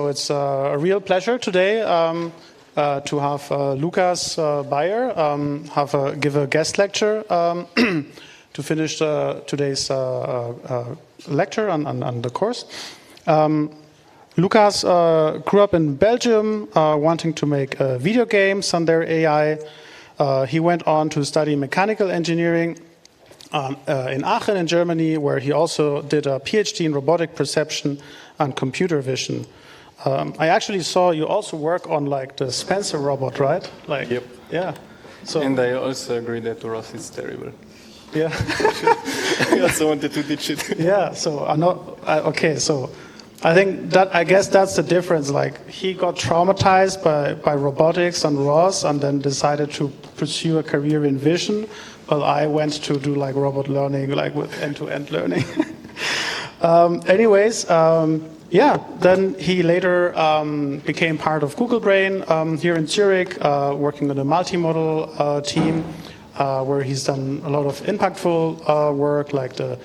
So it's a real pleasure today to have Lucas Beyer give a guest lecture to finish today's lecture on the course. Lucas grew up in Belgium, wanting to make video games on their AI. He went on to study mechanical engineering in Aachen in Germany, where he also did a PhD in robotic perception and computer vision. I actually saw you also work on like the Spencer robot, right? Like, yep. Yeah. So. And I also agree that Ross is terrible. Yeah. I also wanted to teach it. Yeah. So okay. So I guess that's the difference. Like he got traumatized by robotics and Ross, and then decided to pursue a career in vision. Well, I went to do like robot learning, like with end-to-end learning. Yeah, then he later became part of Google Brain here in Zurich, working on the multimodal team, where he's done a lot of impactful work, like the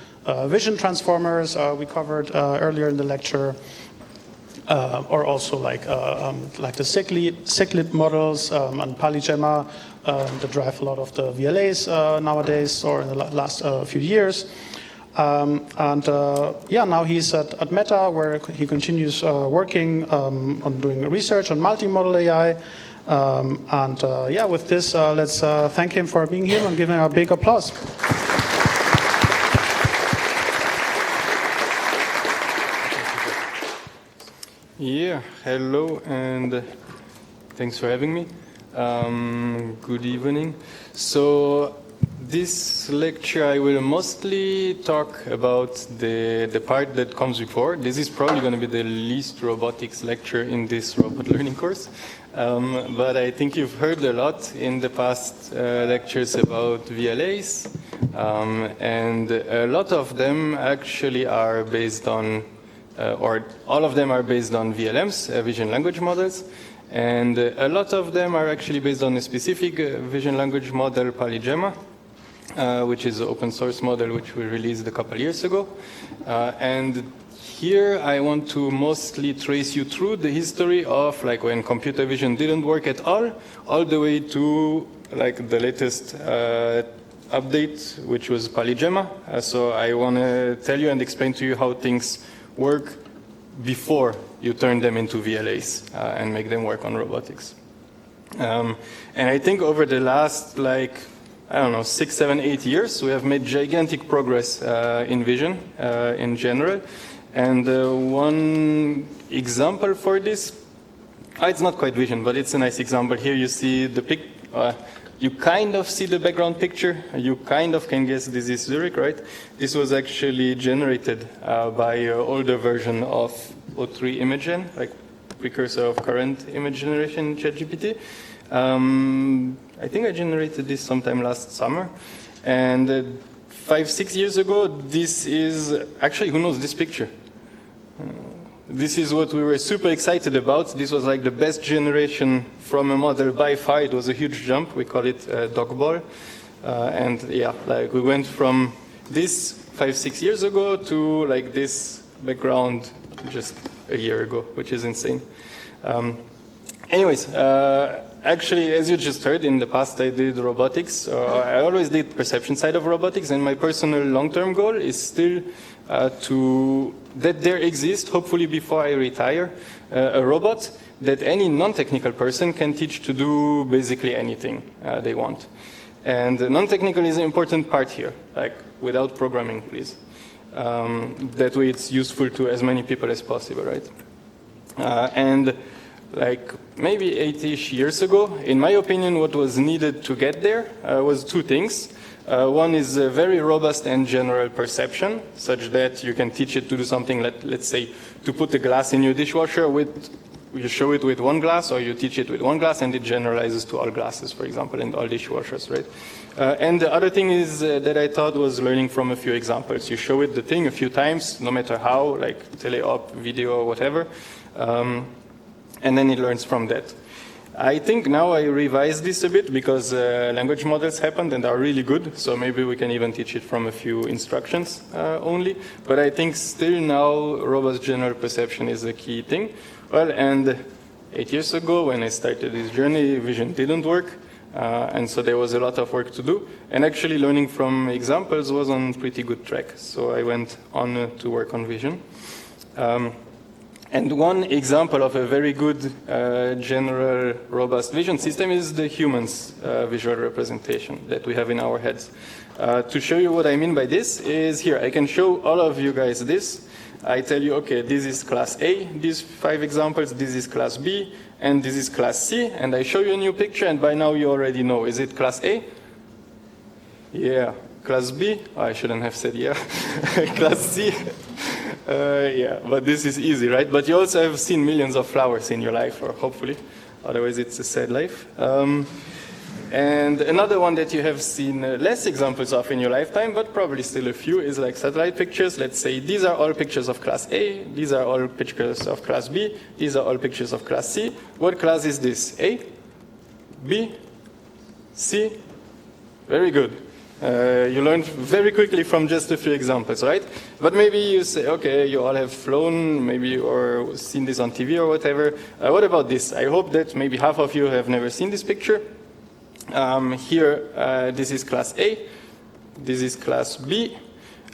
vision transformers we covered earlier in the lecture, or also like the cyclid models and PaliGemma that drive a lot of the VLAs nowadays, or in the last few years. Now he's at Meta, where he continues working on doing research on multimodal AI. With this, let's thank him for being here and give him a big applause. Yeah, hello, and thanks for having me. Good evening. So this lecture, I will mostly talk about the part that comes before. This is probably going to be the least robotics lecture in this robot learning course. But I think you've heard a lot in the past lectures about VLAs. And a lot of them actually are based on, or all of them are based on VLMs, vision language models. And a lot of them are actually based on a specific vision language model, PaliGemma, which is an open source model which we released a couple years ago. And here I want to mostly trace you through the history of like when computer vision didn't work at all the way to like the latest update, which was PaliGemma. So I want to tell you and explain to you how things work before you turn them into VLAs and make them work on robotics. And I think over the last, like, I don't know, 6, 7, 8 years, we have made gigantic progress in vision in general. And one example for this, it's not quite vision, but it's a nice example. Here you see the you kind of see the background picture. You kind of can guess this is Zurich, right? This was actually generated by an older version of O3 ImageGen, like precursor of current image generation ChatGPT. I think I generated this sometime last summer. And 5, 6 years ago, this is actually, who knows this picture? This is what we were super excited about. This was like the best generation from a model by far. It was a huge jump. We call it dogball. And yeah, like we went from this 5, 6 years ago to like this background just a year ago, which is insane. Actually, as you just heard, in the past I did robotics. I always did perception side of robotics, and my personal long-term goal is still that there exists, hopefully before I retire, a robot that any non-technical person can teach to do basically anything they want. And non-technical is an important part here, like without programming, please. That way it's useful to as many people as possible, right? And like maybe 8-ish years ago, in my opinion, what was needed to get there was two things. One is a very robust and general perception, such that you can teach it to do something, let's say, to put a glass in your dishwasher you show it with one glass, or you teach it with one glass, and it generalizes to all glasses, for example, and all dishwashers, right? And the other thing is that I thought was learning from a few examples. You show it the thing a few times, no matter how, like tele-op, video, or whatever, and then it learns from that. I think now I revised this a bit because language models happened and are really good, so maybe we can even teach it from a few instructions only. But I think still now robust general perception is a key thing. Well, and 8 years ago when I started this journey, vision didn't work. And so there was a lot of work to do. And actually learning from examples was on pretty good track. So I went on to work on vision. And one example of a very good general robust vision system is the human's visual representation that we have in our heads. To show you what I mean by this is here. I can show all of you guys this. I tell you, okay, this is class A, these 5 examples, this is class B, and this is class C, and I show you a new picture, and by now you already know. Is it class A? Yeah. Class B? Oh, I shouldn't have said yeah. Class C? Yeah, but this is easy, right? But you also have seen millions of flowers in your life, or hopefully. Otherwise, it's a sad life. And another one that you have seen less examples of in your lifetime, but probably still a few, is like satellite pictures. Let's say these are all pictures of class A, these are all pictures of class B, these are all pictures of class C. What class is this? A? B? C? Very good. You learned very quickly from just a few examples, right? But maybe you say, okay, you all have flown, maybe, or seen this on TV or whatever. What about this? I hope that maybe half of you have never seen this picture. Here, this is class A, this is class B,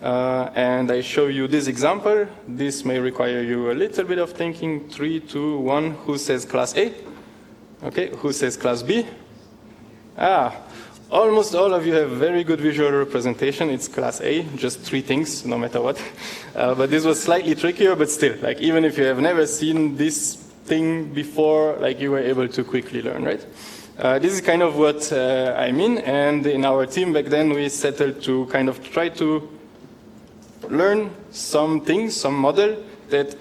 and I show you this example. This may require you a little bit of thinking. 3, 2, 1. Who says class A? Okay, who says class B? Almost all of you have very good visual representation. It's class A, just 3 things, no matter what. But this was slightly trickier, but still, like even if you have never seen this thing before, like you were able to quickly learn, right? This is kind of what I mean, and in our team back then we settled to kind of try to learn some things, some model that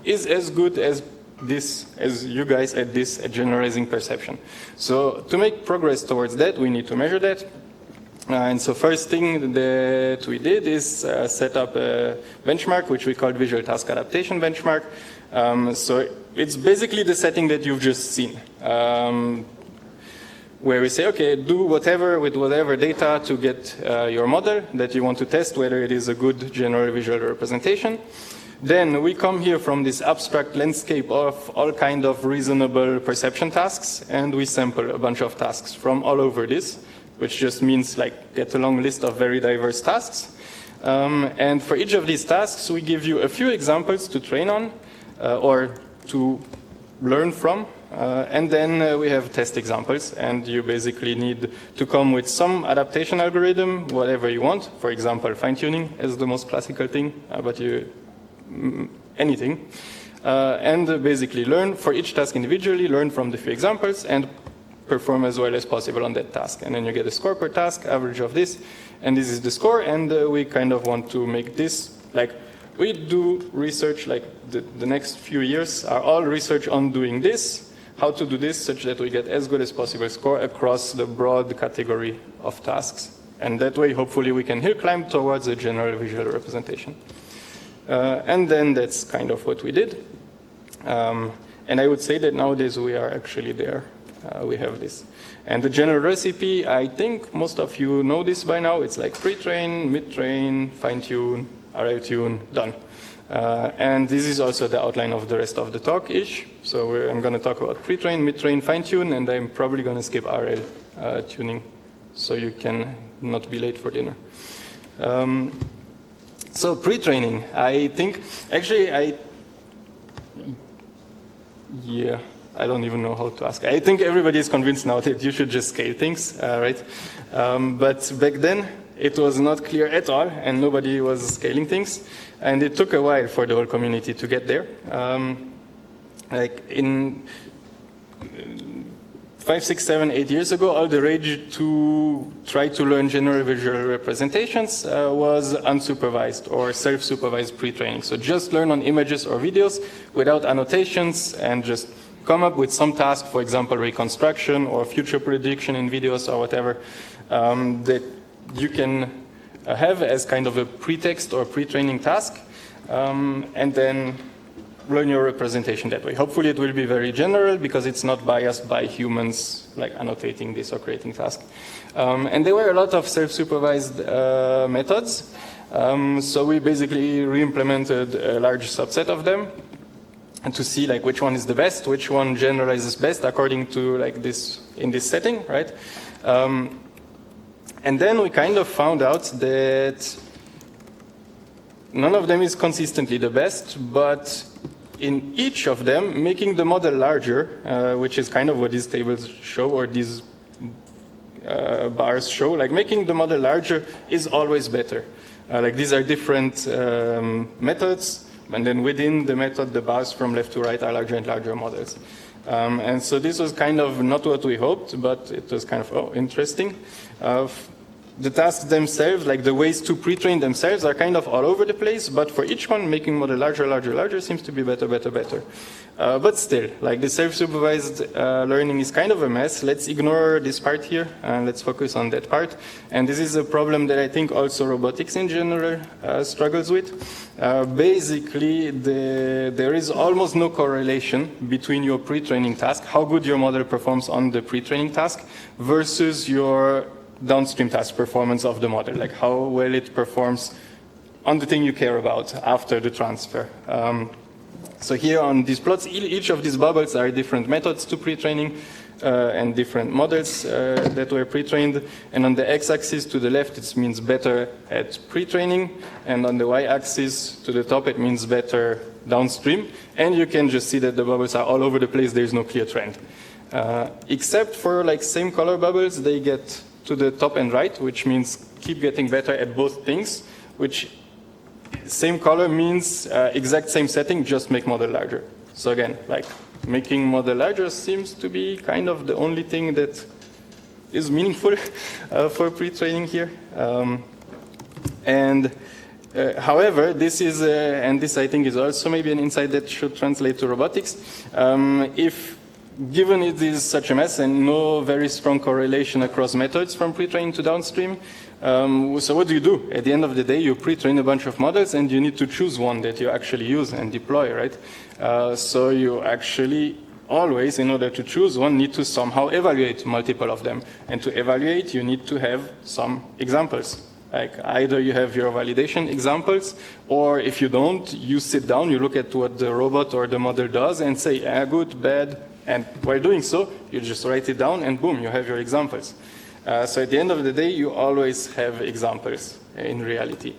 is as good as this, as you guys at this, at generalizing perception. So to make progress towards that, we need to measure that. And so first thing that we did is set up a benchmark, which we called Visual Task Adaptation Benchmark. So it's basically the setting that you've just seen. Where we say, okay, do whatever with whatever data to get your model that you want to test, whether it is a good general visual representation. Then we come here from this abstract landscape of all kind of reasonable perception tasks, and we sample a bunch of tasks from all over this, which just means like get a long list of very diverse tasks. And for each of these tasks, we give you a few examples to train on or to learn from. And then we have test examples, and you basically need to come with some adaptation algorithm, whatever you want. For example, fine-tuning is the most classical thing, but anything. And basically learn for each task individually, learn from the few examples, and perform as well as possible on that task. And then you get a score per task, average of this, and this is the score, and we kind of want to make this, like, we do research, like the next few years are all research on doing this, how to do this such that we get as good as possible score across the broad category of tasks. And that way, hopefully, we can hill climb towards a general visual representation. And then that's kind of what we did. And I would say that nowadays we are actually there. We have this. And the general recipe, I think most of you know this by now. It's like pre-train, mid-train, fine-tune, RL-tune, done. And this is also the outline of the rest of the talk-ish. So I'm going to talk about pre-train, mid-train, fine-tune, and I'm probably going to skip RL tuning so you can not be late for dinner. So pre-training, I think, actually I don't even know how to ask. I think everybody is convinced now that you should just scale things, right? But back then, it was not clear at all, and nobody was scaling things. And it took a while for the whole community to get there. Like in 5, 6, 7, 8 years ago, all the rage to try to learn general visual representations was unsupervised or self-supervised pre-training. So just learn on images or videos without annotations and just come up with some task, for example, reconstruction or future prediction in videos or whatever, that you can have as kind of a pretext or pre-training task, and then learn your representation that way. Hopefully it will be very general because it's not biased by humans like annotating this or creating tasks. And there were a lot of self-supervised methods. So we basically re-implemented a large subset of them. and to see like which one is the best, which one generalizes best according to like this in this setting, right? And then we kind of found out that none of them is consistently the best, but in each of them, making the model larger, which is kind of what these tables show, or these bars show, like making the model larger is always better. Like these are different methods, and then within the method, the bars from left to right are larger and larger models. And so this was kind of not what we hoped, but it was kind of, oh, interesting. The tasks themselves, like the ways to pre-train themselves, are kind of all over the place, but for each one, making model larger, larger, larger seems to be better, better, better. But still, like the self-supervised learning is kind of a mess. Let's ignore this part here, and let's focus on that part. And this is a problem that I think also robotics in general struggles with. Basically, there is almost no correlation between your pre-training task, how good your model performs on the pre-training task, versus your downstream task performance of the model, like how well it performs on the thing you care about after the transfer. So here on these plots, each of these bubbles are different methods to pre-training and different models that were pre-trained. And on the x-axis to the left, it means better at pre-training. And on the y-axis to the top, it means better downstream. And you can just see that the bubbles are all over the place. There's no clear trend. Except for like same color bubbles, they get to the top and right, which means keep getting better at both things, which same color means exact same setting, just make model larger. So again, like making model larger seems to be kind of the only thing that is meaningful for pre-training here. However, this is, and this I think is also maybe an insight that should translate to robotics. If given it is such a mess and no very strong correlation across methods from pre-training to downstream, so what do? At the end of the day, you pre-train a bunch of models and you need to choose one that you actually use and deploy, right? So you actually always, in order to choose one, need to somehow evaluate multiple of them. And to evaluate, you need to have some examples. Like either you have your validation examples, or if you don't, you sit down, you look at what the robot or the model does and say, good, bad, and while doing so, you just write it down and boom, you have your examples. So at the end of the day, you always have examples in reality.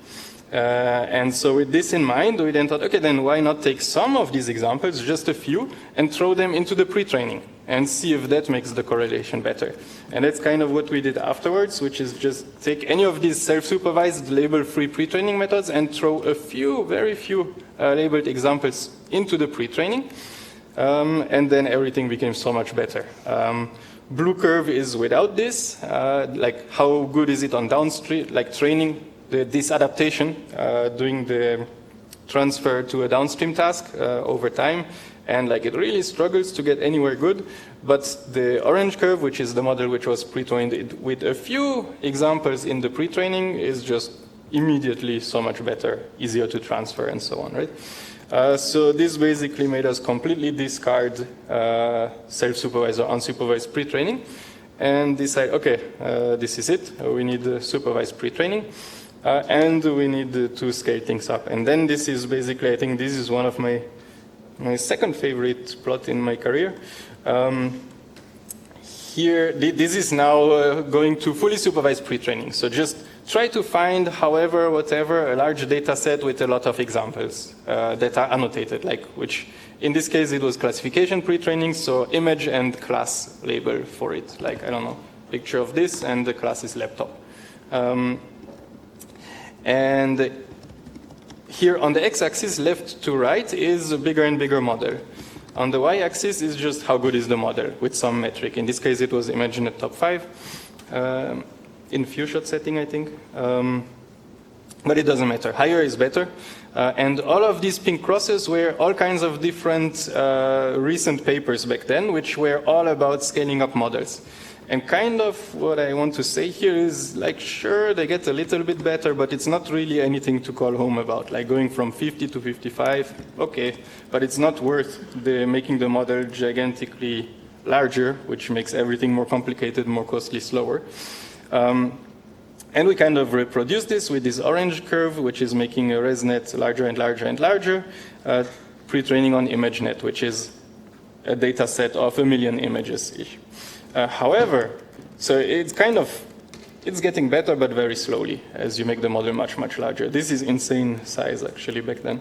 And so with this in mind, we then thought, okay, then why not take some of these examples, just a few, and throw them into the pre-training and see if that makes the correlation better. And that's kind of what we did afterwards, which is just take any of these self-supervised label-free pre-training methods and throw a few, very few labeled examples into the pre-training. And then everything became so much better. Blue curve is without this, like how good is it on downstream, like training this adaptation, doing the transfer to a downstream task over time, and like it really struggles to get anywhere good. But the orange curve, which is the model which was pre-trained with a few examples in the pre-training, is just immediately so much better, easier to transfer and so on, right? So this basically made us completely discard self-supervised or unsupervised pre-training and decide, okay, this is it. We need supervised pre-training and we need to scale things up. And then this is basically, I think this is one of my second favorite plot in my career. Here, this is now going to fully supervised pre-training. So just try to find, however, whatever, a large data set with a lot of examples that are annotated, like which, in this case, it was classification pre-training, so image and class label for it. Like, I don't know, picture of this, and the class is laptop. And here on the x-axis, left to right, is a bigger and bigger model. On the y-axis is just how good is the model with some metric. In this case, it was imagine a top 5. In few shot setting, I think. But it doesn't matter. Higher is better. And all of these pink crosses were all kinds of different recent papers back then, which were all about scaling up models. And kind of what I want to say here is, like, sure, they get a little bit better, but it's not really anything to call home about. Like going from 50 to 55, okay, but it's not worth making the model gigantically larger, which makes everything more complicated, more costly, slower. And we kind of reproduce this with this orange curve, which is making a ResNet larger and larger and larger. pre-training on ImageNet, which is a data set of 1 million images-ish. However, so it's getting better, but very slowly as you make the model much, much larger. This is insane size, actually, back then.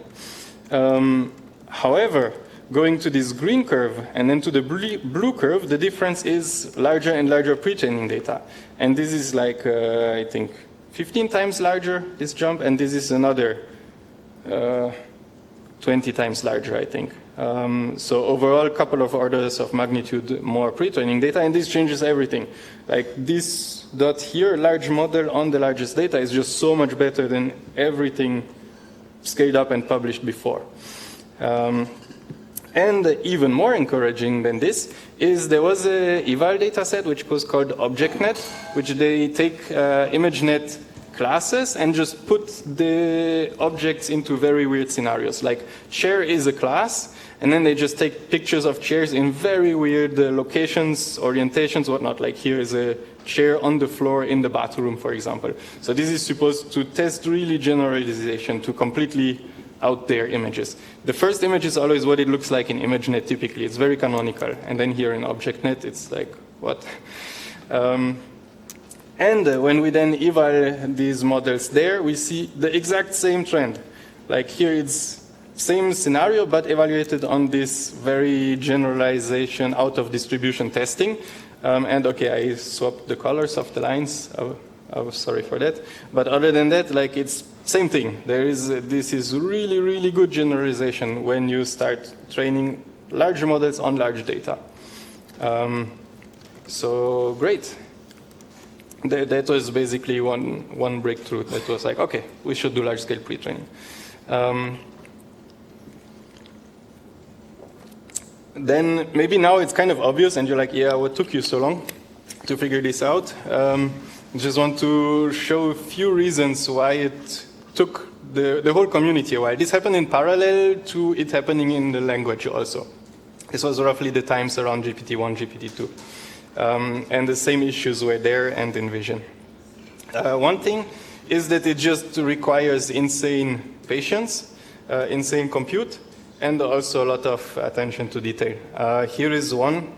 However, going to this green curve and then to the blue curve, the difference is larger and larger pre-training data. And this is like, I think, 15 times larger, this jump, and this is another 20 times larger, I think. So overall, a couple of orders of magnitude more pre-training data, and this changes everything. Like this dot here, large model on the largest data is just so much better than everything scaled up and published before. And even more encouraging than this is there was a eval data set which was called ObjectNet, which they take ImageNet classes and just put the objects into very weird scenarios. Like chair is a class, and then they just take pictures of chairs in very weird locations, orientations, whatnot. Like here is a chair on the floor in the bathroom, for example. So this is supposed to test really generalization to completely out there images. The first image is always what it looks like in ImageNet typically. It's very canonical. And then here in ObjectNet, it's like, what? And when we then eval these models there, we see the exact same trend. Like here it's same scenario, but evaluated on this very generalization out of distribution testing. And okay, I swapped the colors of the lines. I was sorry for that. But other than that, like it's same thing. This is really, really good generalization when you start training large models on large data. So great. That was basically one breakthrough that was like, okay, we should do large-scale pre-training. Then maybe now it's kind of obvious, and you're like, yeah, what took you so long to figure this out? Just want to show a few reasons why it took the whole community a while. This happened in parallel to it happening in the language also. This was roughly the times around GPT-1, GPT-2. And the same issues were there and in vision. One thing is that it just requires insane patience, insane compute, and also a lot of attention to detail. Here is one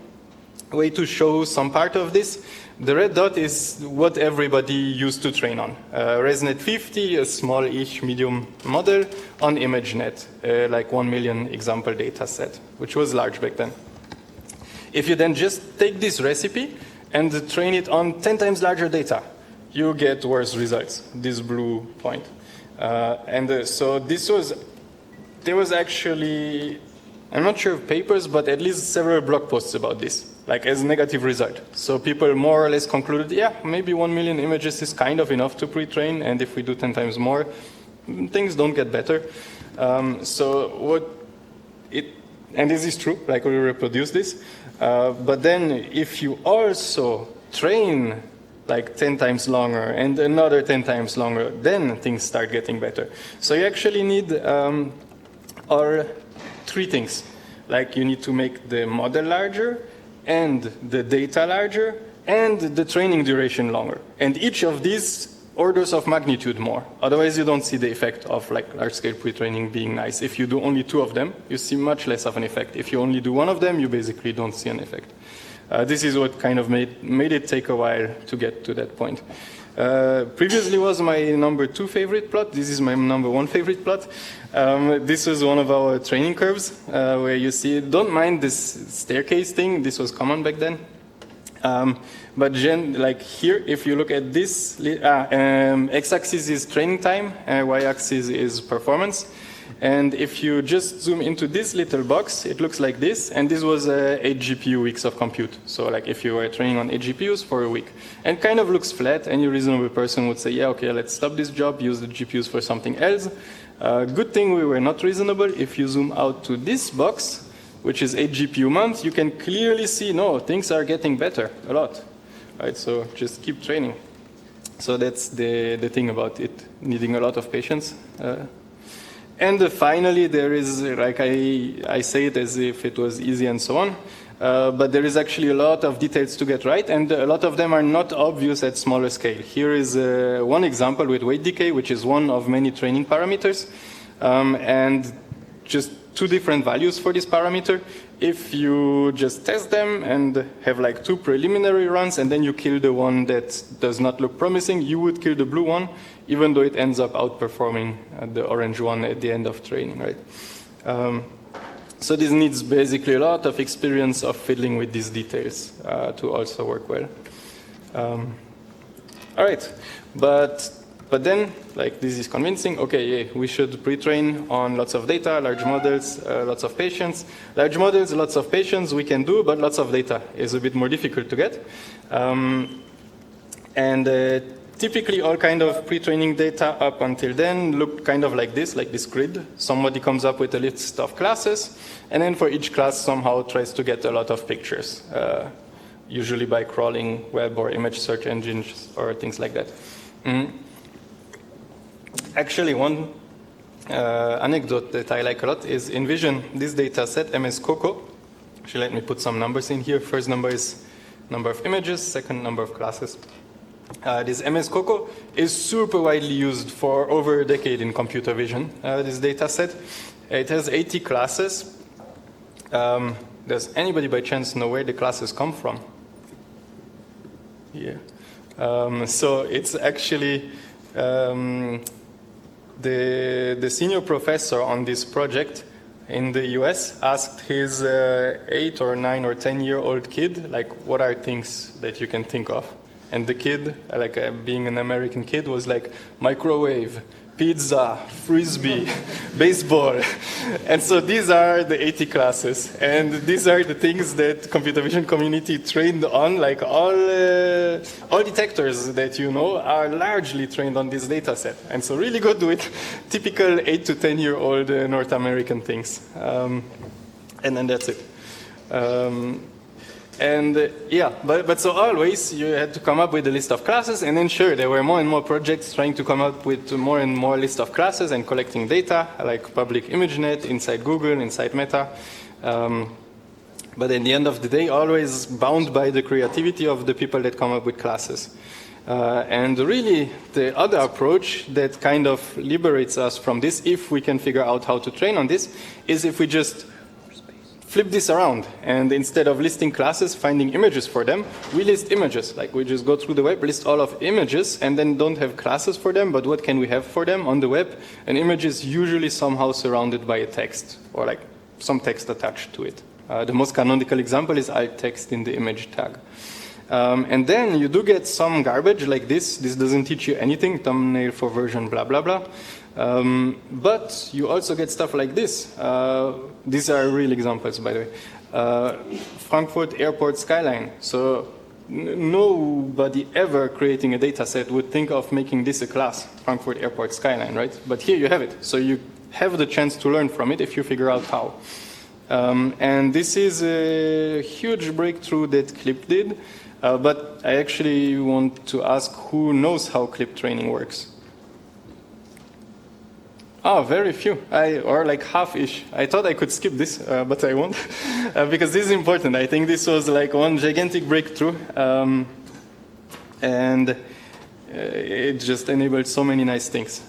way to show some part of this. The red dot is what everybody used to train on. ResNet 50, a small-ish medium model on ImageNet, like 1 million example data set, which was large back then. If you then just take this recipe and train it on 10 times larger data, you get worse results, this blue point. So there was actually, I'm not sure of papers, but at least several blog posts about this, like as a negative result. So people more or less concluded, yeah, maybe 1 million images is kind of enough to pre-train, and if we do 10 times more, things don't get better. And this is true, like we reproduce this. But then if you also train like 10 times longer and another 10 times longer, then things start getting better. So you actually need three things. Like you need to make the model larger and the data larger and the training duration longer. And each of these orders of magnitude more. Otherwise, you don't see the effect of like large-scale pre-training being nice. If you do only 2 of them, you see much less of an effect. If you only do 1 of them, you basically don't see an effect. This is what kind of made it take a while to get to that point. Previously was my number 2 favorite plot. This is my number 1 favorite plot. This was one of our training curves where you see, don't mind this staircase thing. This was common back then. But like here, if you look at this, x-axis is training time, y-axis is performance. And if you just zoom into this little box, it looks like this. And this was 8 GPU weeks of compute. So like if you were training on 8 GPUs for a week. And kind of looks flat. Any reasonable person would say, yeah, okay, let's stop this job, use the GPUs for something else. Good thing we were not reasonable. If you zoom out to this box, which is 8 GPU months, you can clearly see, no, things are getting better a lot. Right, so just keep training. So that's the thing about it, needing a lot of patience. And finally, there is, like I say it as if it was easy and so on, but there is actually a lot of details to get right, and a lot of them are not obvious at smaller scale. Here is one example with weight decay, which is one of many training parameters, and just two different values for this parameter. If you just test them and have like two preliminary runs and then you kill the one that does not look promising, you would kill the blue one, even though it ends up outperforming the orange one at the end of training, right? So this needs basically a lot of experience of fiddling with these details to also work well. All right, but then, like, this is convincing. Okay, yeah, we should pre-train on lots of data, large models, lots of patience. Large models, lots of patience we can do, but lots of data is a bit more difficult to get. Typically, all kind of pre-training data up until then look kind of like this grid. Somebody comes up with a list of classes, and then for each class somehow tries to get a lot of pictures, usually by crawling web or image search engines or things like that. Actually, one anecdote that I like a lot is envision this data set, MS Coco. Actually, let me put some numbers in here. First number is number of images, second number of classes. This MS Coco is super widely used for over a decade in computer vision, this data set. It has 80 classes. Does anybody by chance know where the classes come from? Yeah. So it's actually the senior professor on this project in the US asked his 8 or 9 or 10-year-old kid, like, what are things that you can think of? And the kid, like being an American kid, was like microwave, pizza, frisbee, baseball. And so these are the 80 classes. And these are the things that computer vision community trained on. Like all detectors that you know are largely trained on this data set. And so really good with typical 8 to 10-year-old North American things. And then that's it. But so always you had to come up with a list of classes, and then sure, there were more and more projects trying to come up with more and more list of classes and collecting data, like public ImageNet, inside Google, inside Meta. But at the end of the day, always bound by the creativity of the people that come up with classes. And really, the other approach that kind of liberates us from this, if we can figure out how to train on this, is if we just flip this around, and instead of listing classes, finding images for them, we list images. Like, we just go through the web, list all of images, and then don't have classes for them, but what can we have for them on the web? An image is usually somehow surrounded by a text, or like some text attached to it. The most canonical example is alt text in the image tag. And then you do get some garbage like this. This doesn't teach you anything, thumbnail for version, blah, blah, blah. But you also get stuff like this. These are real examples, by the way. Frankfurt Airport skyline. So nobody ever creating a data set would think of making this a class, Frankfurt Airport skyline, right? But here you have it. So you have the chance to learn from it if you figure out how. And this is a huge breakthrough that Clip did. But I actually want to ask who knows how Clip training works. Oh, very few, or like half-ish. I thought I could skip this, but I won't, because this is important. I think this was like one gigantic breakthrough, and it just enabled so many nice things.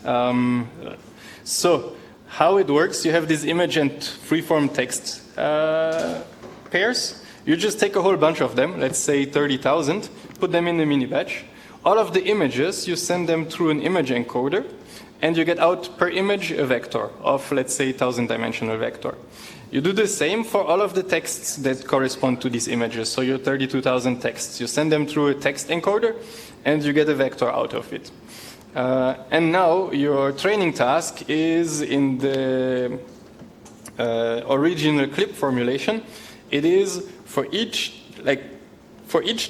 So how it works, you have this image and freeform text pairs. You just take a whole bunch of them, let's say 30,000, put them in a mini batch. All of the images, you send them through an image encoder, and you get out per image a vector of, let's say, 1,000-dimensional vector. You do the same for all of the texts that correspond to these images. So your 32,000 texts, you send them through a text encoder, and you get a vector out of it. And now your training task is in the original Clip formulation. It is for each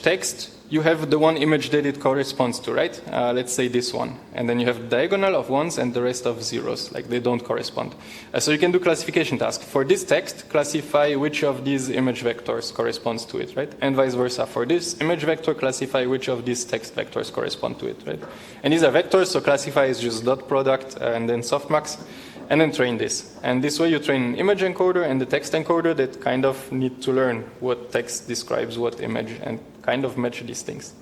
text, you have the one image that it corresponds to, right? Let's say this one. And then you have the diagonal of ones and the rest of zeros, like they don't correspond. So you can do classification tasks. For this text, classify which of these image vectors corresponds to it, right? And vice versa. For this image vector, classify which of these text vectors correspond to it, right? And these are vectors, so classify is just dot product and then softmax. And then train this. And this way you train an image encoder and the text encoder that kind of need to learn what text describes what image and kind of match these things.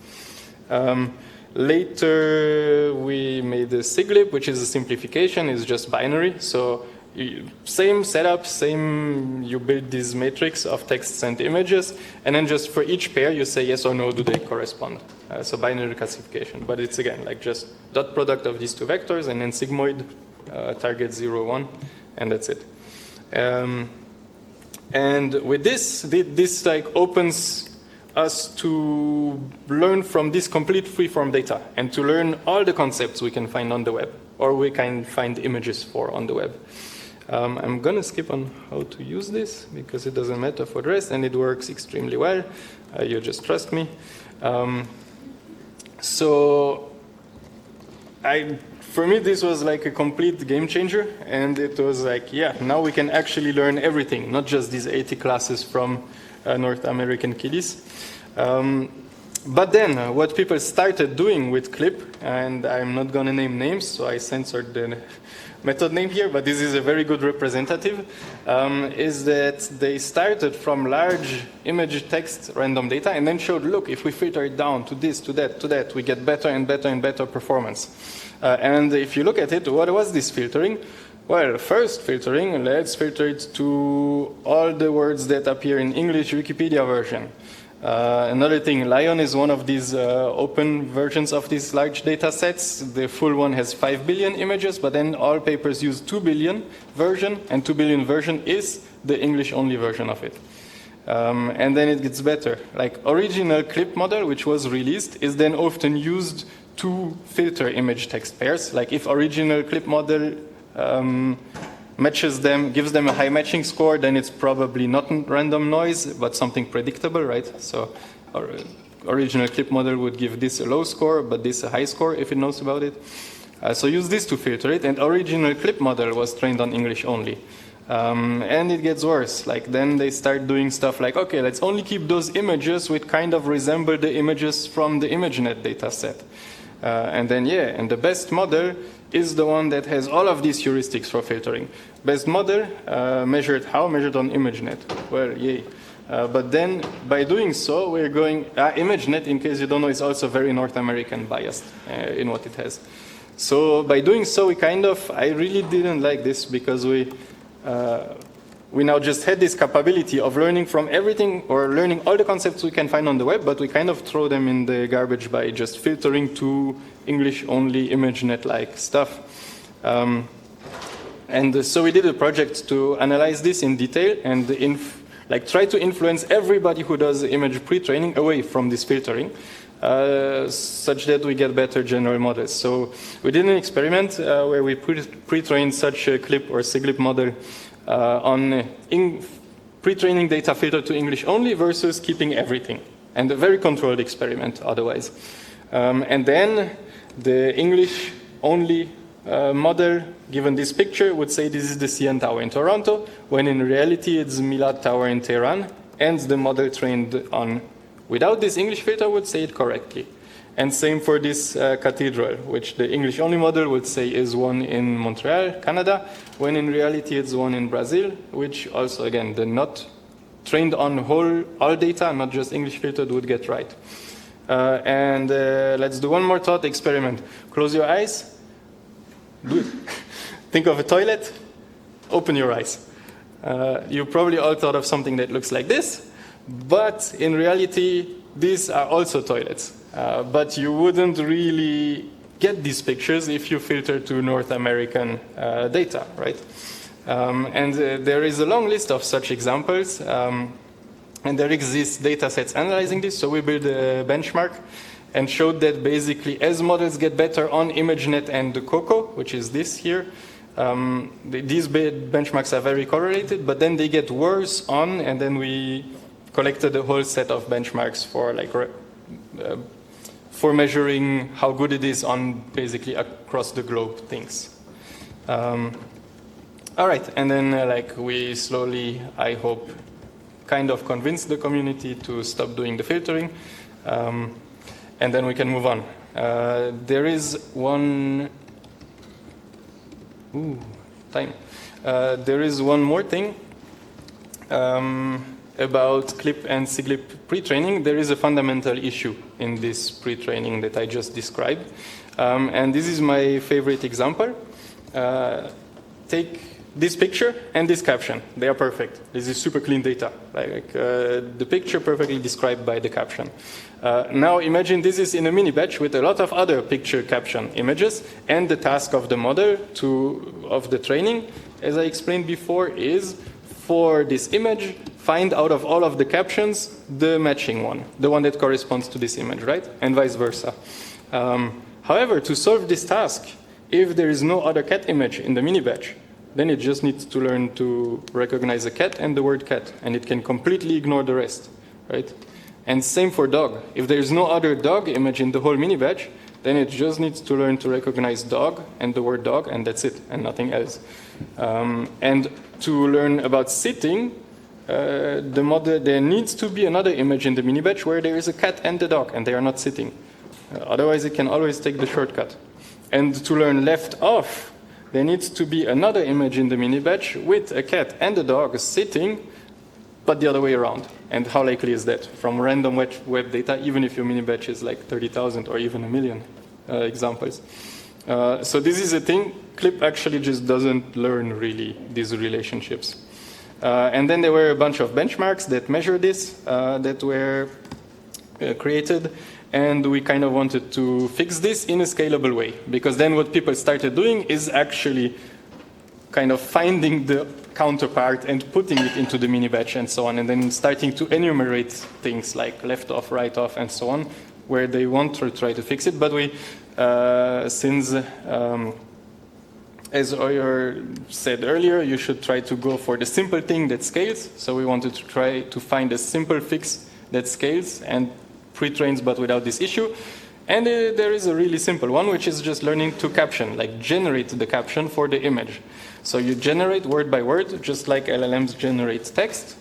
Later we made the SIGLib, which is a simplification. It's just binary. So same setup, you build this matrix of texts and images, and then just for each pair you say yes or no, do they correspond? So binary classification, but it's again like just dot product of these two vectors and then sigmoid, target 0, 1, and that's it. And with this like opens us to learn from this complete free-form data and to learn all the concepts we can find on the web, or we can find images for on the web. I'm going to skip on how to use this because it doesn't matter for the rest, and it works extremely well. You just trust me. So for me, this was like a complete game changer, and it was like, yeah, now we can actually learn everything, not just these 80 classes from North American kiddies. But then what people started doing with Clip, and I'm not going to name names, so I censored the method name here, but this is a very good representative, is that they started from large image text random data and then showed, look, if we filter it down to this, to that, we get better and better and better performance. And if you look at it, what was this filtering? Well, first filtering, let's filter it to all the words that appear in English Wikipedia version. Another thing, Lion is one of these open versions of these large data sets. The full one has 5 billion images, but then all papers use 2 billion version, and 2 billion version is the English-only version of it. And then it gets better. Like original Clip model, which was released, is then often used to filter image text pairs. Like if original Clip model matches them, gives them a high matching score, then it's probably not random noise, but something predictable, right? So our original Clip model would give this a low score, but this a high score if it knows about it. So use this to filter it, and original Clip model was trained on English only. And it gets worse. Like then they start doing stuff like, okay, let's only keep those images which kind of resemble the images from the ImageNet data set. And then, yeah, and the best model is the one that has all of these heuristics for filtering. Best model, measured how? Measured on ImageNet. Well, yay. But then, by doing so, we're going... ImageNet, in case you don't know, is also very North American biased in what it has. So by doing so, we kind of... I really didn't like this because we now just had this capability of learning from everything, or learning all the concepts we can find on the web, but we kind of throw them in the garbage by just filtering to English-only ImageNet-like stuff. And so we did a project to analyze this in detail and try to influence everybody who does image pre-training away from this filtering, such that we get better general models. So we did an experiment where we pre-trained such a Clip or SIGLIP model on pre-training data filtered to English only versus keeping everything, and a very controlled experiment otherwise. And then the English only model, given this picture, would say this is the CN Tower in Toronto, when in reality it's Milad Tower in Tehran, and the model trained on without this English filter would say it correctly. And same for this cathedral, which the English-only model would say is one in Montreal, Canada, when in reality it's one in Brazil, which also, again, the not trained on all data, not just English filtered, would get right. And let's do one more thought experiment. Close your eyes. Do it. Think of a toilet. Open your eyes. You probably all thought of something that looks like this, but in reality, these are also toilets. But you wouldn't really get these pictures if you filter to North American data, right? And there is a long list of such examples, and there exist data sets analyzing this. So we built a benchmark and showed that basically as models get better on ImageNet and the COCO, which is this here, these benchmarks are very correlated, but then they get worse on, and then we collected a whole set of benchmarks for measuring how good it is on basically across the globe things. All right, and then we slowly, I hope, kind of convince the community to stop doing the filtering, and then we can move on. There is one... there is one more thing about Clip and SIGLIP pre-training. There is a fundamental issue in this pre-training that I just described. And this is my favorite example. Take this picture and this caption. They are perfect. This is super clean data. The picture perfectly described by the caption. Now imagine this is in a mini batch with a lot of other picture caption images, and the task of the model of the training, as I explained before, is for this image, find out of all of the captions the matching one, the one that corresponds to this image, right? And vice versa. However, to solve this task, if there is no other cat image in the mini batch, then it just needs to learn to recognize a cat and the word cat, and it can completely ignore the rest, right? And same for dog. If there is no other dog image in the whole mini batch, then it just needs to learn to recognize dog and the word dog, and that's it, and nothing else. And to learn about sitting, the model, there needs to be another image in the mini batch where there is a cat and a dog, and they are not sitting. Otherwise, it can always take the shortcut. And to learn left off, there needs to be another image in the mini batch with a cat and a dog sitting, but the other way around. And how likely is that? From random web data, even if your mini batch is like 30,000 or even 1 million examples. So this is a thing. Clip actually just doesn't learn really these relationships. And then there were a bunch of benchmarks that measure this that were created. And we kind of wanted to fix this in a scalable way, because then what people started doing is actually kind of finding the counterpart and putting it into the mini batch and so on, and then starting to enumerate things like left off, right off, and so on, where they want to try to fix it. But we, since, as Oier said earlier, you should try to go for the simple thing that scales. So we wanted to try to find a simple fix that scales and pre-trains but without this issue. And there is a really simple one, which is just learning to caption, like generate the caption for the image. So you generate word by word, just like LLMs generate text,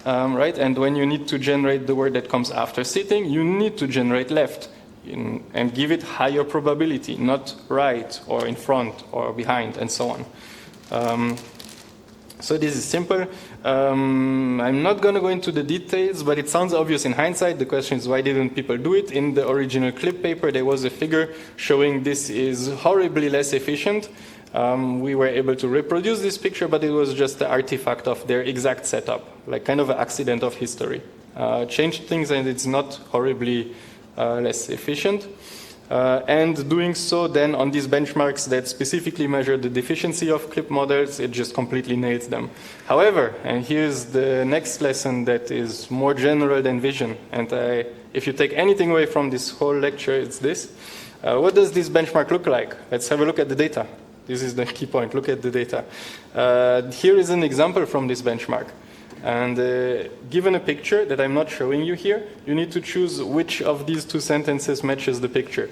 right? And when you need to generate the word that comes after sitting, you need to generate left and give it higher probability, not right or in front or behind and so on. So this is simple. I'm not going to go into the details, but it sounds obvious in hindsight. The question is, why didn't people do it? In the original clip paper, there was a figure showing this is horribly less efficient. We were able to reproduce this picture, but it was just the artifact of their exact setup, like kind of an accident of history. Changed things, and it's not horribly less efficient. And doing so then on these benchmarks that specifically measure the deficiency of clip models, it just completely nails them. However, and here's the next lesson that is more general than vision, and if you take anything away from this whole lecture, it's this. What does this benchmark look like? Let's have a look at the data. This is the key point. Look at the data. Here is an example from this benchmark. And given a picture that I'm not showing you here, you need to choose which of these two sentences matches the picture.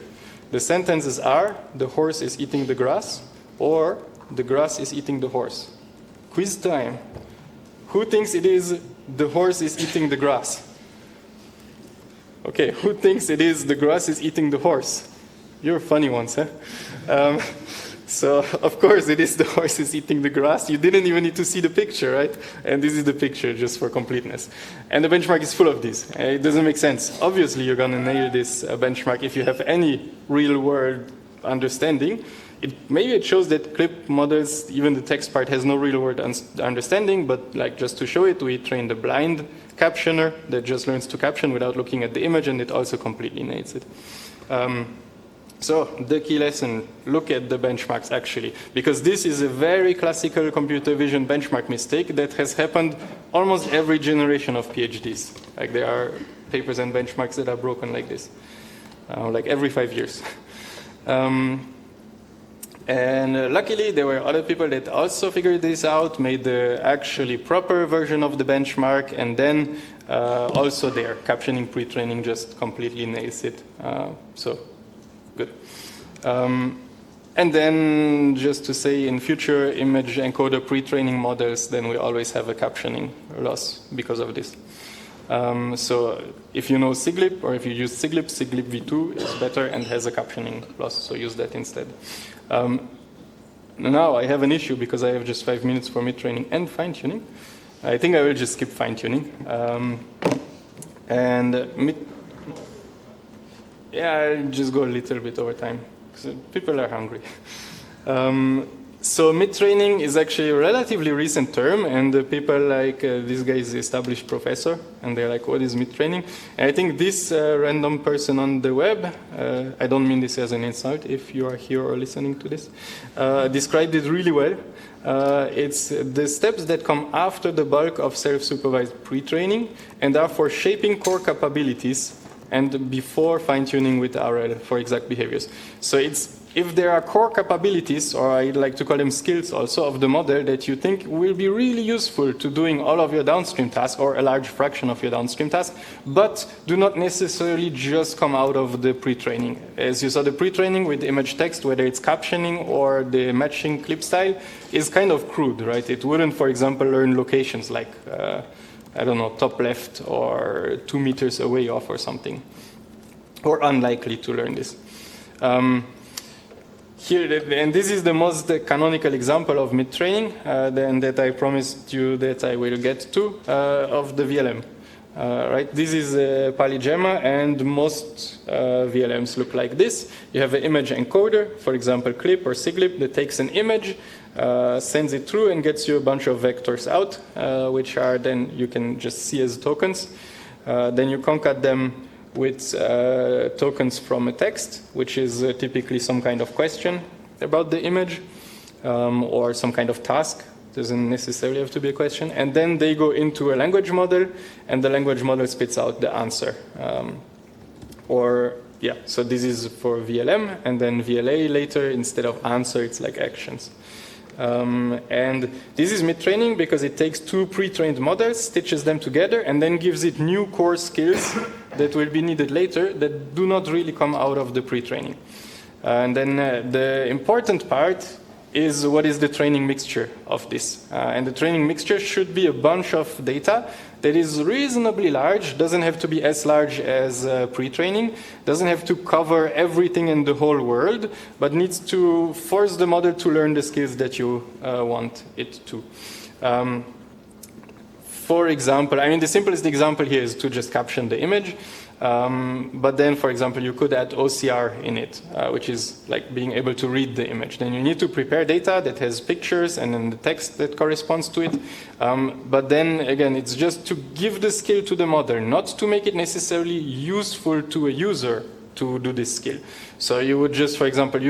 The sentences are, the horse is eating the grass, or the grass is eating the horse. Quiz time. Who thinks it is the horse is eating the grass? Okay, who thinks it is the grass is eating the horse? You're funny ones, huh? So, of course, it is the horse is eating the grass. You didn't even need to see the picture, right? And this is the picture, just for completeness. And the benchmark is full of these. It doesn't make sense. Obviously, you're going to nail this benchmark if you have any real-world understanding. Maybe it shows that clip models, even the text part, has no real-world understanding, but like just to show it, we trained a blind captioner that just learns to caption without looking at the image, and it also completely nails it. So the key lesson, look at the benchmarks actually, because this is a very classical computer vision benchmark mistake that has happened almost every generation of PhDs. Like there are papers and benchmarks that are broken like this, like every 5 years. And luckily there were other people that also figured this out, made the actually proper version of the benchmark, and then also their captioning pre-training just completely nails it. So. Good. And then just to say, in future image encoder pre-training models, then we always have a captioning loss because of this. So if you know Siglip, or if you use Siglip, Siglip v2 is better and has a captioning loss, so use that instead. Now I have an issue because I have just 5 minutes for mid-training and fine-tuning. I think I will just skip fine-tuning. Yeah, I'll just go a little bit over time, because people are hungry. So mid-training is actually a relatively recent term, and people like this guy is established professor, and they're like, what is mid-training? And I think this random person on the web, I don't mean this as an insult if you are here or listening to this, described it really well. It's the steps that come after the bulk of self-supervised pre-training and are for shaping core capabilities and before fine-tuning with RL for exact behaviors. So it's if there are core capabilities, or I like to call them skills also, of the model that you think will be really useful to doing all of your downstream tasks or a large fraction of your downstream tasks, but do not necessarily just come out of the pre-training. As you saw, the pre-training with image text, whether it's captioning or the matching clip style, is kind of crude, right? It wouldn't, for example, learn locations like, I don't know, top left or 2 meters away off or something, or unlikely to learn this. Here, and this is the most canonical example of mid-training, then that I promised you that I will get to, of the VLM. Right? This is PaliGemma, and most VLMs look like this. You have an image encoder, for example, clip or siglip, that takes an image, sends it through, and gets you a bunch of vectors out, which are then you can just see as tokens. Then you concat them with tokens from a text, which is typically some kind of question about the image, or some kind of task. Doesn't necessarily have to be a question. And then they go into a language model, and the language model spits out the answer. So this is for VLM, and then VLA later, instead of answer, it's like actions. And this is mid-training because it takes 2 pre-trained models, stitches them together, and then gives it new core skills that will be needed later that do not really come out of the pre-training. And then the important part is what is the training mixture of this. And the training mixture should be a bunch of data that is reasonably large, doesn't have to be as large as pre-training, doesn't have to cover everything in the whole world, but needs to force the model to learn the skills that you want it to. For example, I mean, the simplest example here is to just caption the image. But then, for example, you could add OCR in it, which is like being able to read the image. Then you need to prepare data that has pictures and then the text that corresponds to it. But then, again, it's just to give the skill to the model, not to make it necessarily useful to a user to do this skill. So you would just, for example,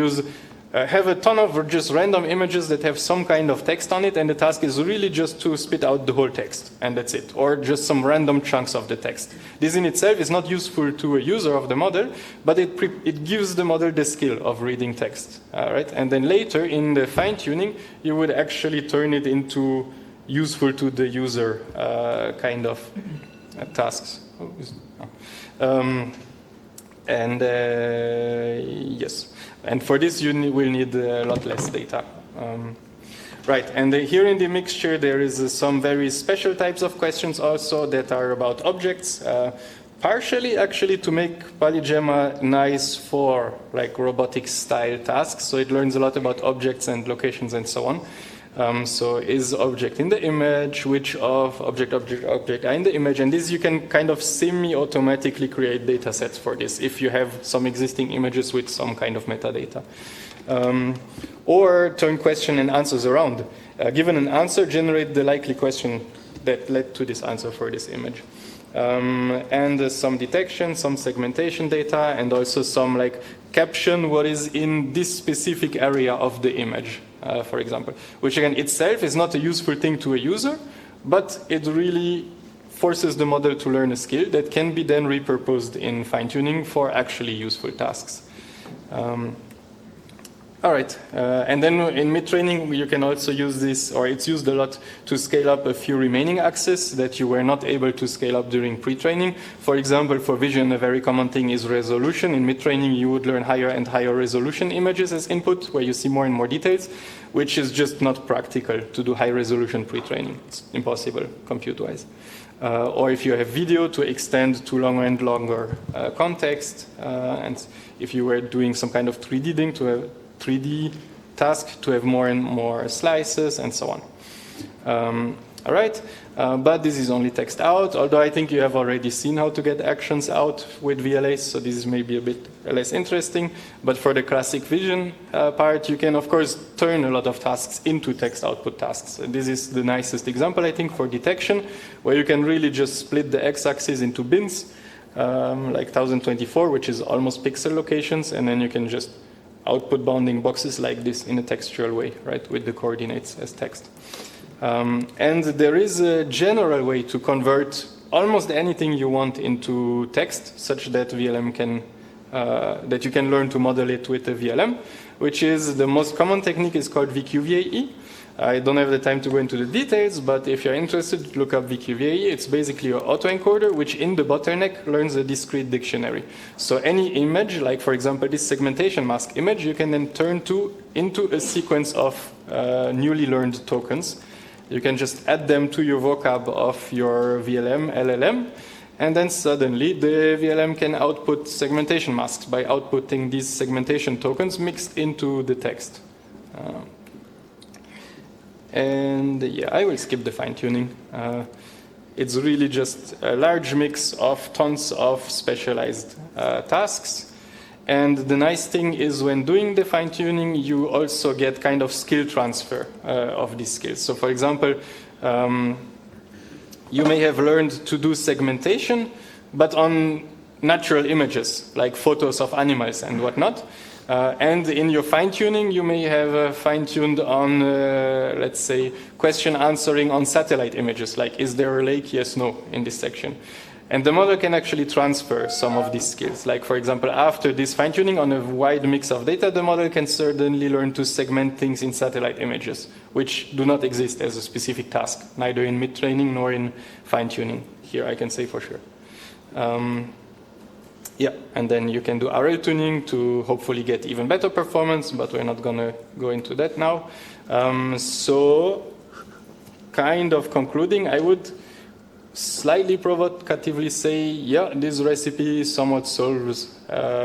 have a ton of just random images that have some kind of text on it, and the task is really just to spit out the whole text, and that's it, or just some random chunks of the text. This in itself is not useful to a user of the model, but it gives the model the skill of reading text, right? And then later in the fine-tuning, you would actually turn it into useful to the user kind of tasks. Yes. And for this, you will need a lot less data. Right, and here in the mixture, there is some very special types of questions also that are about objects, partially actually to make PaliGemma nice for like robotics style tasks. So it learns a lot about objects and locations and so on. So is object in the image, which of object are in the image, and this you can kind of semi-automatically create data sets for this if you have some existing images with some kind of metadata. Or turn question and answers around. Given an answer, generate the likely question that led to this answer for this image. And some detection, some segmentation data, and also some like caption what is in this specific area of the image. For example, which again itself is not a useful thing to a user, but it really forces the model to learn a skill that can be then repurposed in fine-tuning for actually useful tasks. All right, and then in mid-training you can also use this, or it's used a lot to scale up a few remaining axes that you were not able to scale up during pre-training. For example, for vision, a very common thing is resolution. In mid-training you would learn higher and higher resolution images as input, where you see more and more details, which is just not practical to do high-resolution pre-training. It's impossible compute-wise. Or if you have video, to extend to longer and longer context, and if you were doing some kind of 3D thing, to have 3D task to have more and more slices and so on. All right, but this is only text out, although I think you have already seen how to get actions out with VLAs, so this is maybe a bit less interesting. But for the classic vision part, you can, of course, turn a lot of tasks into text output tasks. And this is the nicest example, I think, for detection, where you can really just split the x-axis into bins, like 1024, which is almost pixel locations, and then you can just output bounding boxes like this in a textual way, right, with the coordinates as text. And there is a general way to convert almost anything you want into text, such that VLM can, that you can learn to model it with a VLM, which is the most common technique is called VQVAE. I don't have the time to go into the details, but if you're interested, look up VQVAE. It's basically an autoencoder, which in the bottleneck learns a discrete dictionary. So any image, like for example this segmentation mask image, you can then turn into a sequence of newly learned tokens. You can just add them to your vocab of your VLM, LLM, and then suddenly the VLM can output segmentation masks by outputting these segmentation tokens mixed into the text. And yeah, I will skip the fine-tuning. It's really just a large mix of tons of specialized tasks. And the nice thing is when doing the fine-tuning, you also get kind of skill transfer of these skills. So for example, you may have learned to do segmentation, but on natural images, like photos of animals and whatnot. And in your fine-tuning, you may have fine-tuned on, let's say, question answering on satellite images, like is there a lake, yes, no, in this section. And the model can actually transfer some of these skills. Like, for example, after this fine-tuning on a wide mix of data, the model can certainly learn to segment things in satellite images, which do not exist as a specific task, neither in mid-training nor in fine-tuning. Here I can say for sure. Yeah, and then you can do RL tuning to hopefully get even better performance, but we're not going to go into that now. So, kind of concluding, I would slightly provocatively say, yeah, this recipe somewhat solves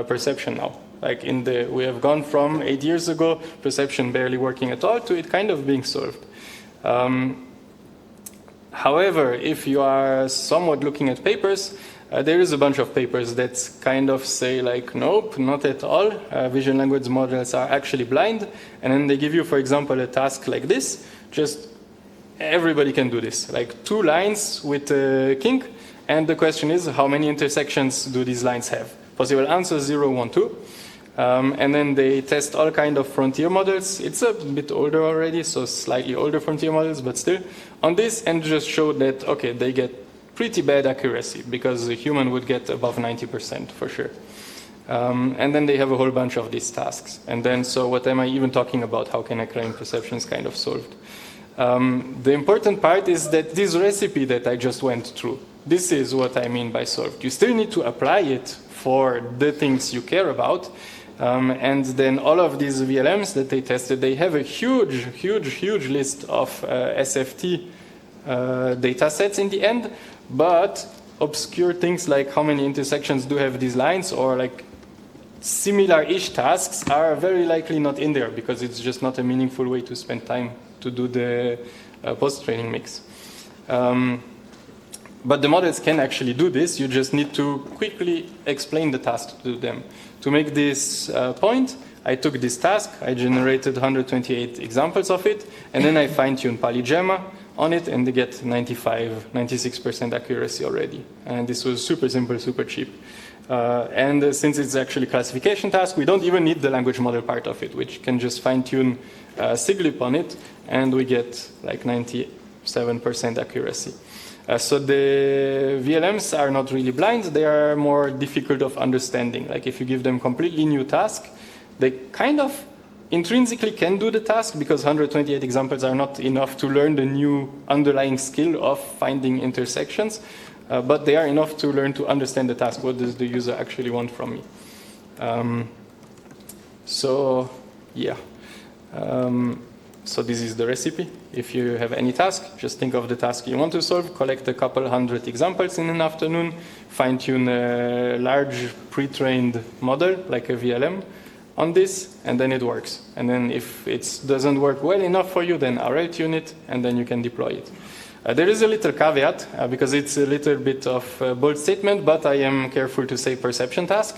perception now. Like we have gone from 8 years ago, perception barely working at all, to it kind of being solved. However, if you are somewhat looking at papers, there is a bunch of papers that kind of say like, nope, not at all. Vision language models are actually blind. And then they give you, for example, a task like this. Just everybody can do this. Like 2 lines with a kink. And the question is, how many intersections do these lines have? Possible answer 0, 1, 2. And then they test all kind of frontier models. It's a bit older already, so slightly older frontier models, but still on this, and just show that, okay, they get pretty bad accuracy because a human would get above 90% for sure. And then they have a whole bunch of these tasks. And then, so what am I even talking about? How can I claim perception is kind of solved? The important part is that this recipe that I just went through, this is what I mean by solved. You still need to apply it for the things you care about. And then all of these VLMs that they tested, they have a huge list of SFT data sets in the end, but obscure things like how many intersections do have these lines or like similar-ish tasks are very likely not in there because it's just not a meaningful way to spend time to do the post-training mix. But the models can actually do this. You just need to quickly explain the task to them. To make this point, I took this task, I generated 128 examples of it, and then I fine-tuned PaliGemma on it, and they get 96% accuracy already. And this was super simple, super cheap. And since it's actually a classification task, we don't even need the language model part of it, which can just fine-tune SIGLIP on it, and we get like 97% accuracy. So the VLMs are not really blind, they are more difficult of understanding. Like if you give them completely new task, they kind of intrinsically can do the task because 128 examples are not enough to learn the new underlying skill of finding intersections, but they are enough to learn to understand the task. What does the user actually want from me? So yeah. So this is the recipe. If you have any task, just think of the task you want to solve, collect a couple hundred examples in an afternoon, fine-tune a large pre-trained model, like a VLM, on this, and then it works. And then if it doesn't work well enough for you, then RL tune it, and then you can deploy it. There is a little caveat, because it's a little bit of a bold statement, but I am careful to say perception task.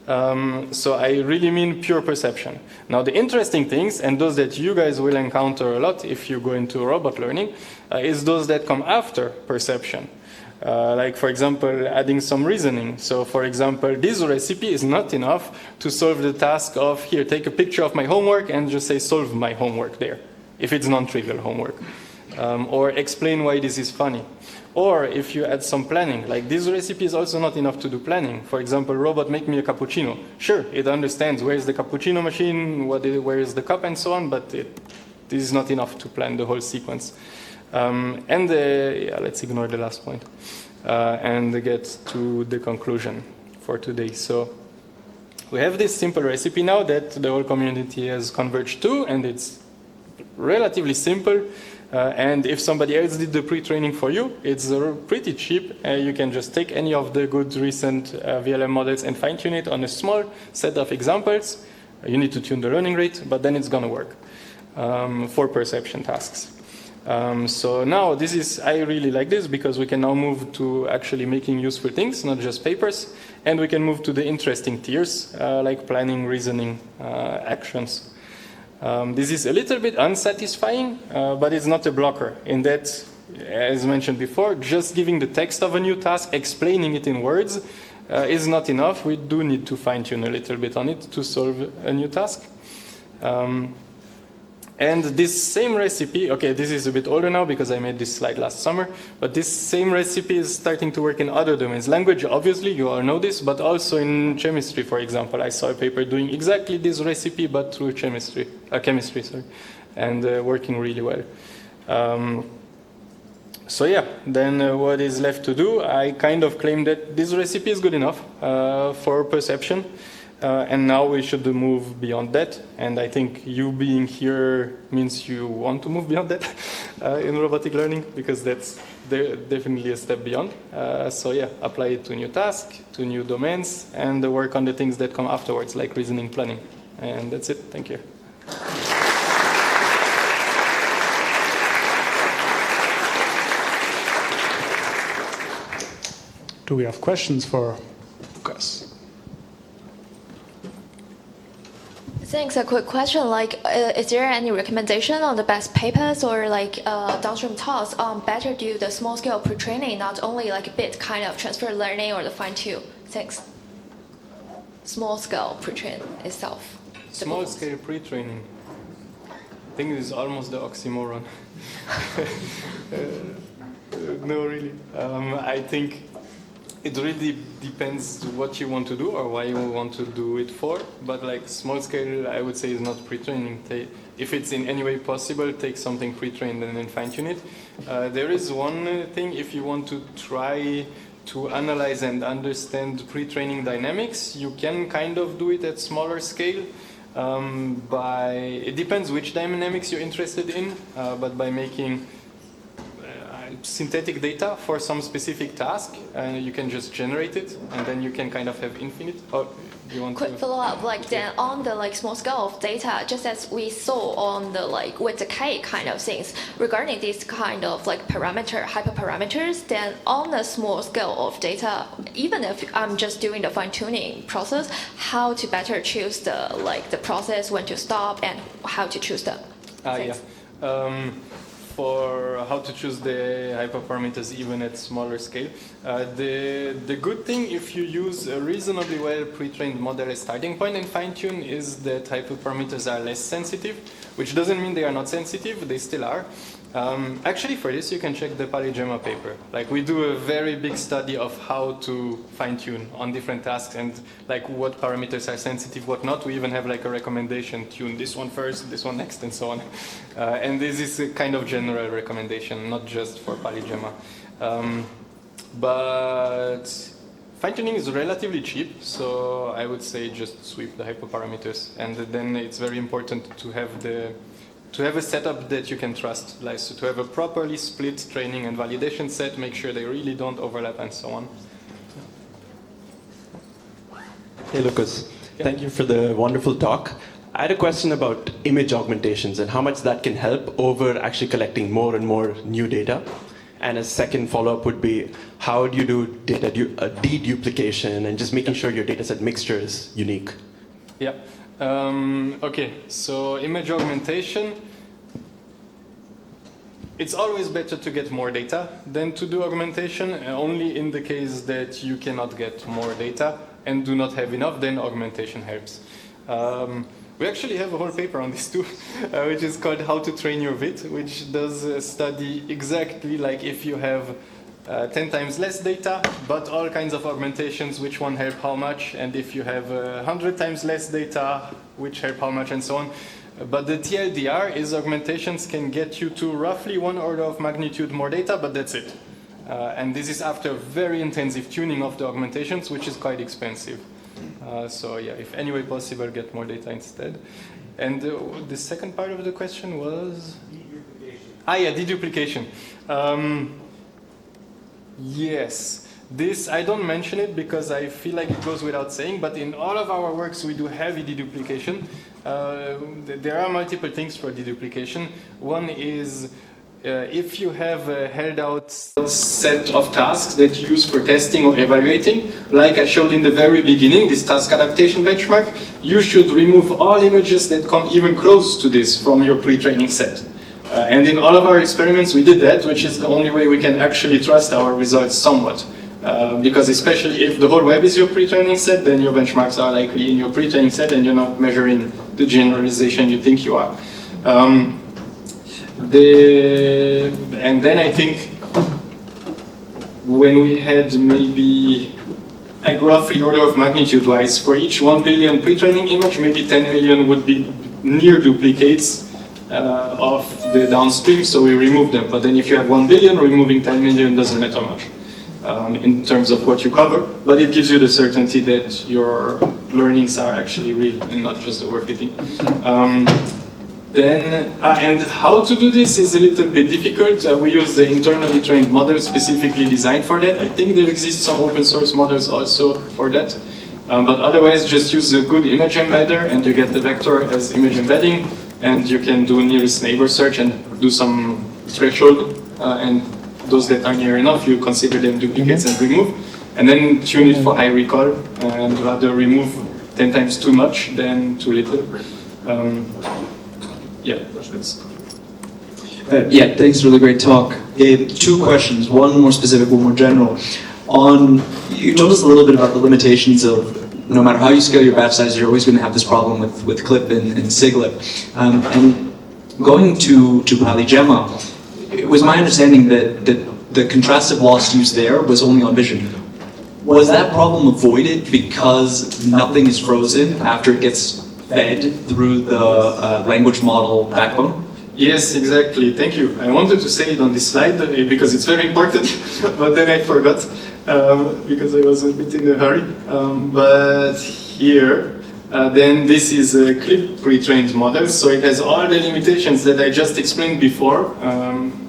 So I really mean pure perception. Now the interesting things, and those that you guys will encounter a lot if you go into robot learning, is those that come after perception. Like for example, adding some reasoning. So for example, this recipe is not enough to solve the task of, here, take a picture of my homework and just say solve my homework there, if it's non-trivial homework. Or explain why this is funny. Or if you add some planning, like this recipe is also not enough to do planning. For example, robot make me a cappuccino. Sure, it understands where is the cappuccino machine, where is the cup and so on, but this is not enough to plan the whole sequence. Yeah, let's ignore the last point and get to the conclusion for today. So we have this simple recipe now that the whole community has converged to, and it's relatively simple. And if somebody else did the pre-training for you, it's pretty cheap. You can just take any of the good recent VLM models and fine-tune it on a small set of examples. You need to tune the learning rate, but then it's going to work for perception tasks. So now I really like this because we can now move to actually making useful things, not just papers, and we can move to the interesting tiers like planning, reasoning, actions. This is a little bit unsatisfying, but it's not a blocker in that, as mentioned before, just giving the text of a new task, explaining it in words is not enough. We do need to fine-tune a little bit on it to solve a new task. And this same recipe, okay, this is a bit older now because I made this slide last summer, but this same recipe is starting to work in other domains. Language, obviously, you all know this, but also in chemistry, for example. I saw a paper doing exactly this recipe, but through chemistry, and working really well. So yeah, then what is left to do? I kind of claim that this recipe is good enough for perception. And now we should move beyond that. And I think you being here means you want to move beyond that in robotic learning, because that's definitely a step beyond. So yeah, apply it to new tasks, to new domains, and work on the things that come afterwards, like reasoning, planning. And that's it. Thank you. Do we have questions for Lucas? Thanks. A quick question, is there any recommendation on the best papers or downstream tasks on better do the small scale pre-training, not only a bit kind of transfer learning or the fine-tune? Thanks. Small scale pre-train itself. Small scale pre-training. I think this is almost the oxymoron. No, really. I think it really depends what you want to do or why you want to do it for. But small scale, I would say, is not pre-training. If it's in any way possible, take something pre-trained and then fine-tune it. There is one thing, if you want to try to analyze and understand pre-training dynamics, you can kind of do it at smaller scale. It depends which dynamics you're interested in, but by making synthetic data for some specific task, and you can just generate it, and then you can kind of have infinite. Oh, you want quick to follow-up, then on the small scale of data, just as we saw on the with the K kind of things regarding these kind of hyperparameters, then on the small scale of data, even if I'm just doing the fine-tuning process, how to better choose the process, when to stop, and how to choose them. For how to choose the hyperparameters even at smaller scale. The good thing, if you use a reasonably well pre-trained model as starting point and fine-tune, is that hyperparameters are less sensitive, which doesn't mean they are not sensitive, they still are. Actually, for this, you can check the PaliGemma paper. We do a very big study of how to fine-tune on different tasks and what parameters are sensitive, what not. We even have a recommendation: tune this one first, this one next, and so on. And this is a kind of general recommendation, not just for PaliGemma. But fine-tuning is relatively cheap, so I would say just sweep the hyperparameters, and then it's very important to have a setup that you can trust, so to have a properly split training and validation set, make sure they really don't overlap, and so on. Hey Lucas, thank you for the wonderful talk. I had a question about image augmentations and how much that can help over actually collecting more and more new data. And a second follow-up would be, how do you do data deduplication and just making sure your data set mixture is unique? Yeah. Okay, so image augmentation. It's always better to get more data than to do augmentation, only in the case that you cannot get more data and do not have enough, then augmentation helps. We actually have a whole paper on this too, which is called How to Train Your VIT, which does study exactly like if you have 10 times less data, but all kinds of augmentations, which one help how much, and if you have 100 times less data, which help how much, and so on. But the TLDR is augmentations can get you to roughly 1 order of magnitude more data, but that's it. And this is after very intensive tuning of the augmentations, which is quite expensive. So yeah, if any way possible, get more data instead. And the second part of the question was? Deduplication. Yeah, deduplication. Yes. This, I don't mention it because I feel like it goes without saying, but in all of our works we do heavy deduplication. There are multiple things for deduplication. One is if you have a held out set of tasks that you use for testing or evaluating, like I showed in the very beginning, this task adaptation benchmark, you should remove all images that come even close to this from your pre-training set. And in all of our experiments we did that, which is the only way we can actually trust our results somewhat. Because especially if the whole web is your pre-training set, then your benchmarks are likely in your pre-training set and you're not measuring the generalization you think you are. And then I think when we had maybe like roughly order of magnitude wise, for each 1 billion pre-training image, maybe 10 million would be near duplicates of the downstream, so we remove them. But then if you have 1 billion, removing 10 million doesn't matter much. In terms of what you cover, but it gives you the certainty that your learnings are actually real and not just the work fitting. And how to do this is a little bit difficult. We use the internally trained model specifically designed for that. I think there exist some open source models also for that. But otherwise, just use a good image embedder and you get the vector as image embedding, and you can do nearest neighbor search and do some threshold and those that are near enough, you consider them duplicates and remove, and then tune it for high recall, and rather remove 10 times too much than too little. Yeah, that's... Yeah, thanks, really great talk. 2 questions, one more specific, one more general. You told us a little bit about the limitations of no matter how you scale your batch size, you're always going to have this problem with clip and siglip. And going to PaliGemma, it was my understanding that the contrastive loss used there was only on vision. Was that problem avoided because nothing is frozen after it gets fed through the language model backbone? Yes, exactly. Thank you. I wanted to say it on this slide because it's very important, but then I forgot because I was a bit in a hurry. But here, then this is a clip pre-trained model, so it has all the limitations that I just explained before,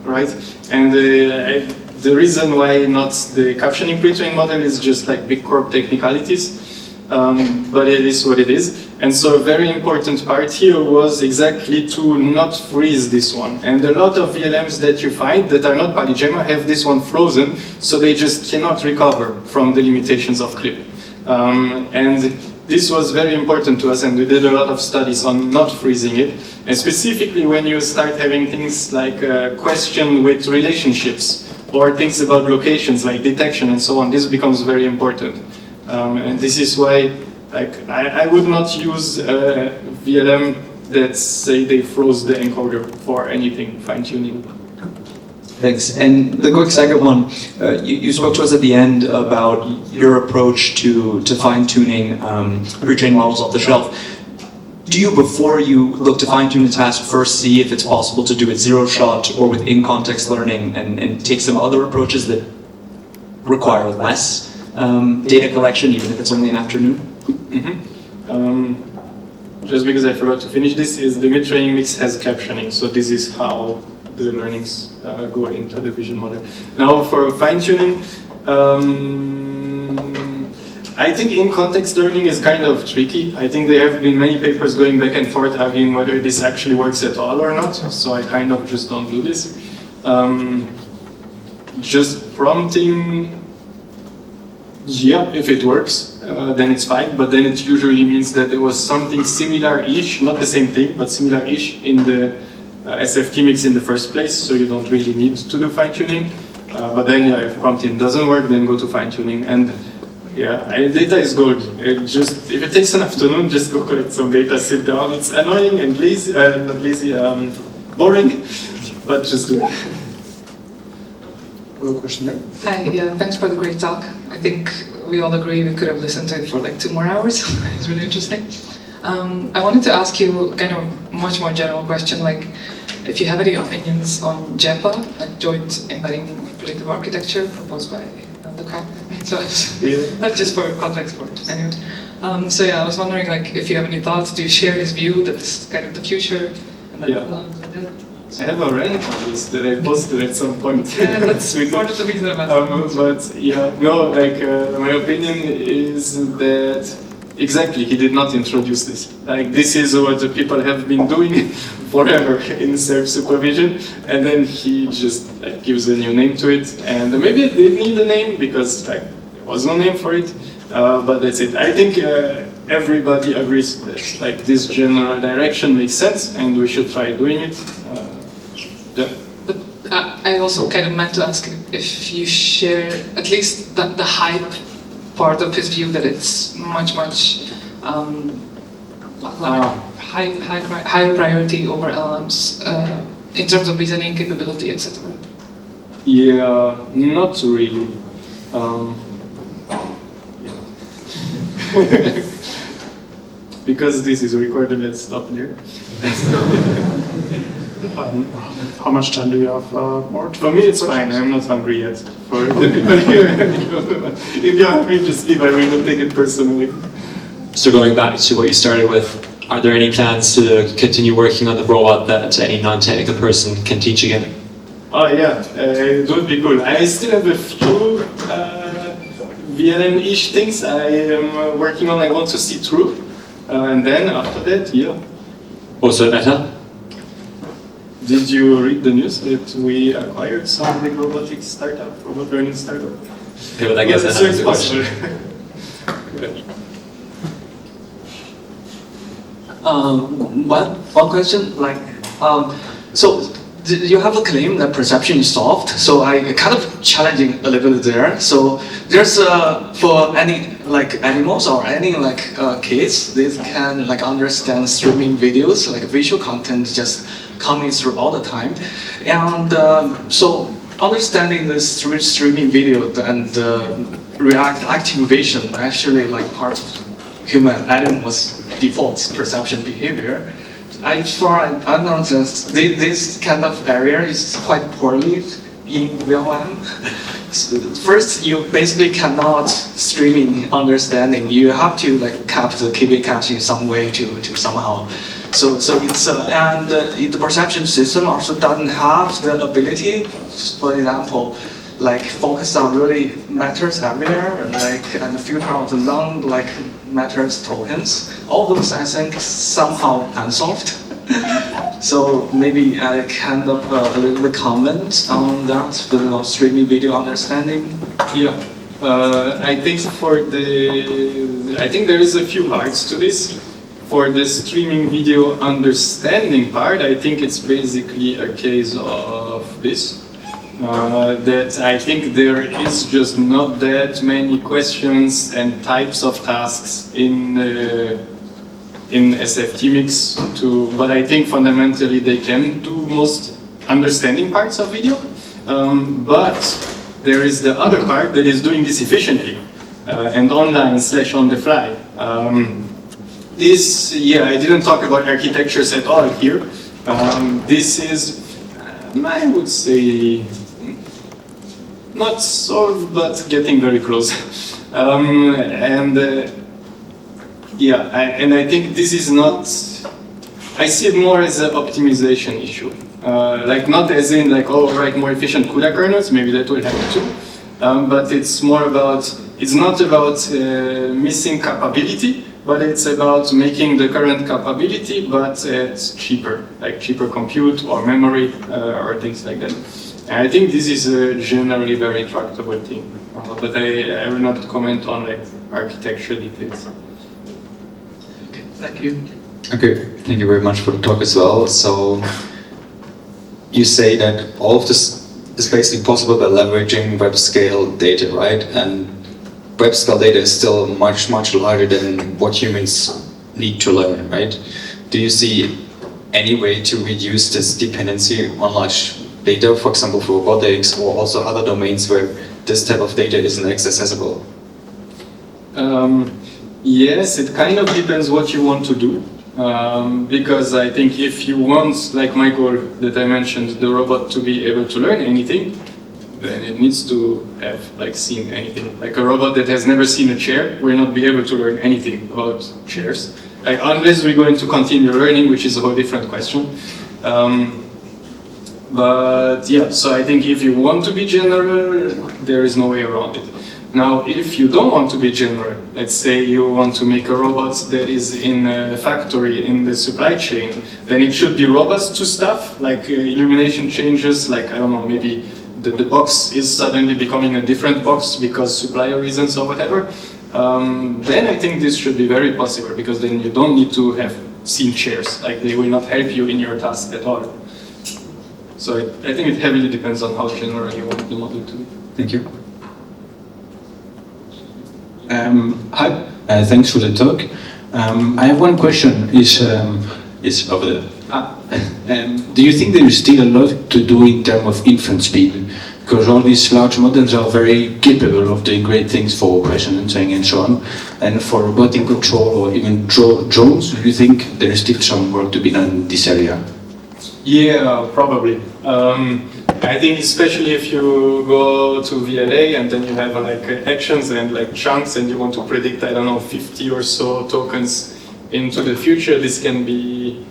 right? And the reason why not the captioning pre-trained model is just like big corp technicalities, but it is what it is. And so a very important part here was exactly to not freeze this one. And a lot of VLMs that you find that are not PaliGemma have this one frozen, so they just cannot recover from the limitations of clip. And this was very important to us, and we did a lot of studies on not freezing it. And specifically when you start having things like question with relationships, or things about locations like detection and so on, this becomes very important. And this is why I would not use VLM that say they froze the encoder for anything fine-tuning. Thanks. And the quick second one, you spoke to us at the end about your approach to fine-tuning pre-trained models off the shelf. Do you, before you look to fine-tune a task, first see if it's possible to do it zero-shot or with in-context learning and take some other approaches that require less data collection, even if it's only an afternoon? Mm-hmm. Just because I forgot to finish this, is the mid-training mix has captioning, so this is how the learnings go into the vision model. Now for fine-tuning, I think in-context learning is kind of tricky. I think there have been many papers going back and forth arguing whether this actually works at all or not, so I kind of just don't do this. just prompting, yeah, if it works, then it's fine, but then it usually means that there was something similar-ish, not the same thing, but similar-ish in the SFT mix in the first place, so you don't really need to do fine-tuning. But then, yeah, if prompting doesn't work, then go to fine-tuning. And yeah, data is gold. If it takes an afternoon, just go collect some data, sit down. It's annoying and lazy, not lazy, boring, but just do it. One question there. Hi, yeah, thanks for the great talk. I think we all agree we could have listened to it for like 2 more hours. It's really interesting. I wanted to ask you kind of a much more general question, like if you have any opinions on JEPA, like Joint Embedding Predictive Architecture proposed by the COP. So not just for context, but anyway. So yeah, I was wondering like if you have any thoughts. Do you share his view that this is kind of the future? And that I have a rant on this that I posted at some point. Yeah, that's part of the reason I'm asking. But yeah, no, like my opinion is that exactly he did not introduce this. Like this is what the people have been doing forever in self-supervision, and then he just like, gives a new name to it. And maybe it did need a name because like there was no name for it. But that's it. I think everybody agrees that like this general direction makes sense, and we should try doing it. Yeah. But I also kind of meant to ask if you share at least the hype part of his view that it's much high priority over LLMs in terms of reasoning capability, etc. Yeah, not really. Because this is recorded, let's stop there. How much time do you have more? For me, it's fine. I'm not hungry yet. For the people here, if you're hungry, just leave. I will not take it personally. So going back to what you started with, are there any plans to continue working on the robot that any non-technical person can teach again? Oh yeah, it would be cool. I still have a few VLM-ish things I am working on. I want to see through, and then after that, yeah. Also Meta? Did you read the news that we acquired some big robotics startup, robot learning startup? Yeah, but I guess Well, that answers the question. One question, like, so you have a claim that perception is solved, so I kind of challenging a little bit there. So there's for any like animals or any like kids, they can like understand streaming videos, like visual content just coming through all the time, and so understanding the streaming video and react activation actually like part of human animals default perception behavior. I noticed this kind of area is quite poorly in VLM. First, you basically cannot streaming understanding. You have to like keep it cache in some way to somehow. So it's and the perception system also doesn't have the ability, for example, like focus on really matters everywhere, like and filter out the non like matters tokens. All those I think somehow unsolved. So maybe I kind of a little bit comment on that, the streaming video understanding. Yeah, I think I think there is a few parts to this. For the streaming video understanding part, I think it's basically a case of this. That I think there is just not that many questions and types of tasks in SFT mix but I think fundamentally they can do most understanding parts of video. But there is the other part that is doing this efficiently and online / on the fly. This, yeah, I didn't talk about architectures at all here. This is, I would say, not solved, but getting very close. Yeah, I think this is not, I see it more as an optimization issue. Like not as in like, oh, write more efficient CUDA kernels, maybe that will happen too. But it's more about, it's not about missing capability, but it's about making the current capability, but it's cheaper, like cheaper compute or memory or things like that. I think this is a generally very tractable thing, but I will not comment on like architecture details. Thank you. Okay, thank you very much for the talk as well. So you say that all of this is basically possible by leveraging web scale data, right? And web scale data is still much, much larger than what humans need to learn, right? Do you see any way to reduce this dependency on large data, for example, for robotics or also other domains where this type of data isn't accessible? Yes, it kind of depends what you want to do. Because I think if you want, like my goal that I mentioned, the robot to be able to learn anything, then it needs to have like seen anything. Like a robot that has never seen a chair will not be able to learn anything about chairs. Like, unless we're going to continue learning, which is a whole different question. But yeah, so I think if you want to be general, there is no way around it. Now, if you don't want to be general, let's say you want to make a robot that is in a factory in the supply chain, then it should be robust to stuff, like illumination changes, like, I don't know, maybe the box is suddenly becoming a different box because supplier reasons or whatever. Then I think this should be very possible, because then you don't need to have seen chairs, like they will not help you in your task at all. So I think it heavily depends on how general you want the model to be. Thank you. Hi, thanks for the talk. I have one question. Is over there. Do you think there is still a lot to do in terms of inference speed? Because all these large models are very capable of doing great things for question answering and so on. And for robotic control or even drones, do you think there is still some work to be done in this area? Yeah, probably. I think especially if you go to VLA and then you have like actions and like chunks and you want to predict, I don't know, 50 or so tokens into the future, this can be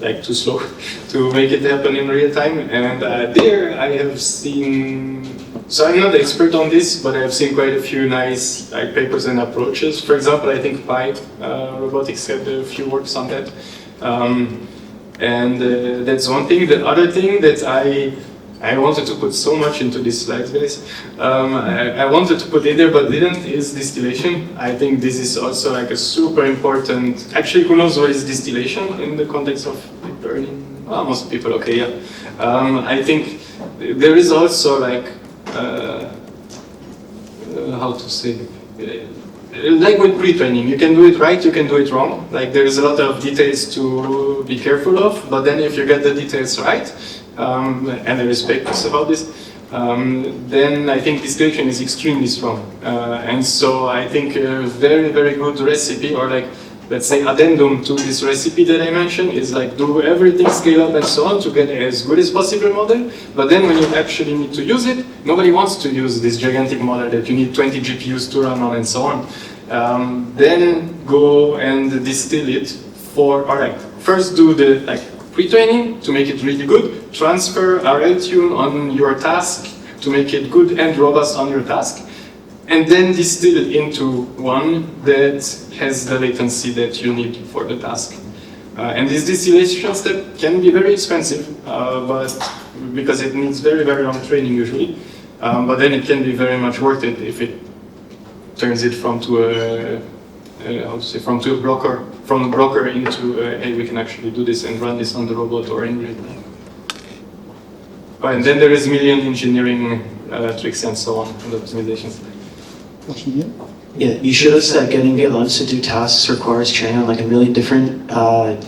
like too slow to make it happen in real time. And there I have seen, so I'm not the expert on this, but I have seen quite a few nice like papers and approaches. For example, I think Pi Robotics had a few works on that. And that's one thing. The other thing that I wanted to put so much into these slides, guys. I wanted to put it there, but didn't, is distillation. I think this is also like a super important, actually who knows what is distillation in the context of deep learning? Well, most people, okay, yeah. I think there is also like, how to say, like with pre-training, you can do it right, you can do it wrong. Like there is a lot of details to be careful of, but then if you get the details right, and I respect us about this, then I think distillation is extremely strong. And so I think a very, very good recipe, or like, let's say addendum to this recipe that I mentioned, is like do everything, scale up and so on to get as good as possible model, but then when you actually need to use it, nobody wants to use this gigantic model that you need 20 GPUs to run on and so on. Then go and distill it for, alright, first do the like pre-training to make it really good, transfer RL tune on your task to make it good and robust on your task, and then distill it into one that has the latency that you need for the task. And this distillation step can be very expensive, but because it needs very, very long training usually, but then it can be very much worth it if it turns it from a broker into hey, we can actually do this and run this on the robot or in real time. And then there is million engineering tricks and so on in the optimizations. Yeah, you showed us that getting LLMs to do tasks requires training on like a million different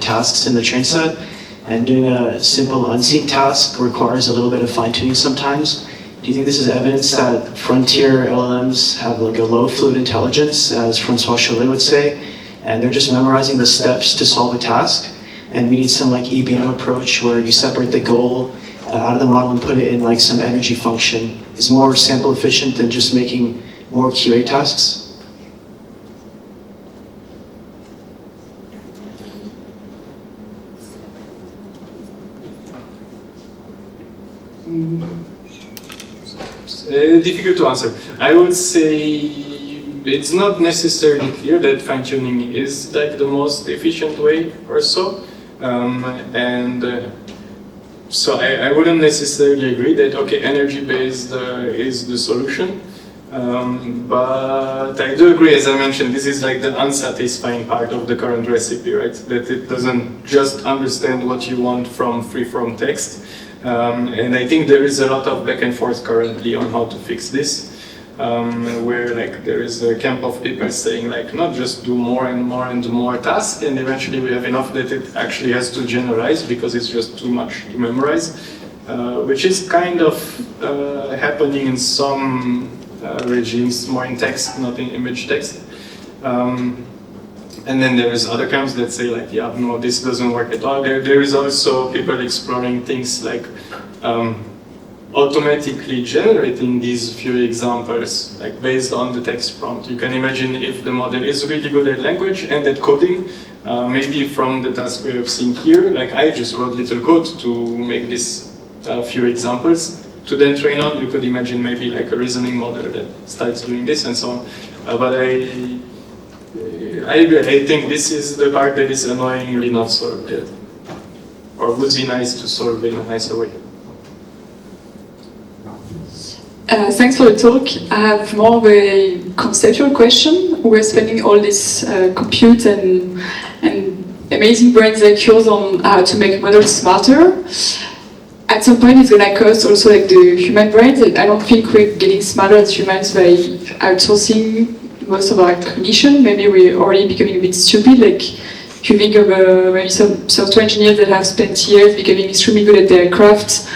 tasks in the train set, and doing a simple unseen task requires a little bit of fine-tuning sometimes. Do you think this is evidence that frontier LLMs have like a low fluid intelligence, as Francois Chollet would say, and they're just memorizing the steps to solve a task, and we need some like EBM approach where you separate the goal out of the model and put it in like some energy function is more sample efficient than just making more QA tasks? Difficult to answer. I would say it's not necessarily clear that fine-tuning is like the most efficient way or so. So I wouldn't necessarily agree that, okay, energy-based is the solution. But I do agree, as I mentioned, this is like the unsatisfying part of the current recipe, right? That it doesn't just understand what you want from free-form text. And I think there is a lot of back and forth currently on how to fix this. Where like there is a camp of people saying like not just do more and more and more tasks, and eventually we have enough that it actually has to generalize because it's just too much to memorize, which is kind of happening in some regimes, more in text, not in image text. And then there is other camps that say like, yeah, no, this doesn't work at all. There is also people exploring things like automatically generating these few examples, like based on the text prompt. You can imagine if the model is really good at language and at coding, maybe from the task we have seen here, like I just wrote little code to make this few examples to then train on. You could imagine maybe like a reasoning model that starts doing this and so on. But I agree. I think this is the part that is annoyingly not solved yet, or would be nice to solve in a nicer way. Thanks for the talk. I have more of a conceptual question. We're spending all this compute and amazing brains like yours on how to make models smarter. At some point, it's going to cost also like the human brains. I don't think we're getting smarter as humans by outsourcing most of our cognition. Maybe we're already becoming a bit stupid. Like if you think of maybe some software engineers that have spent years becoming extremely good at their craft,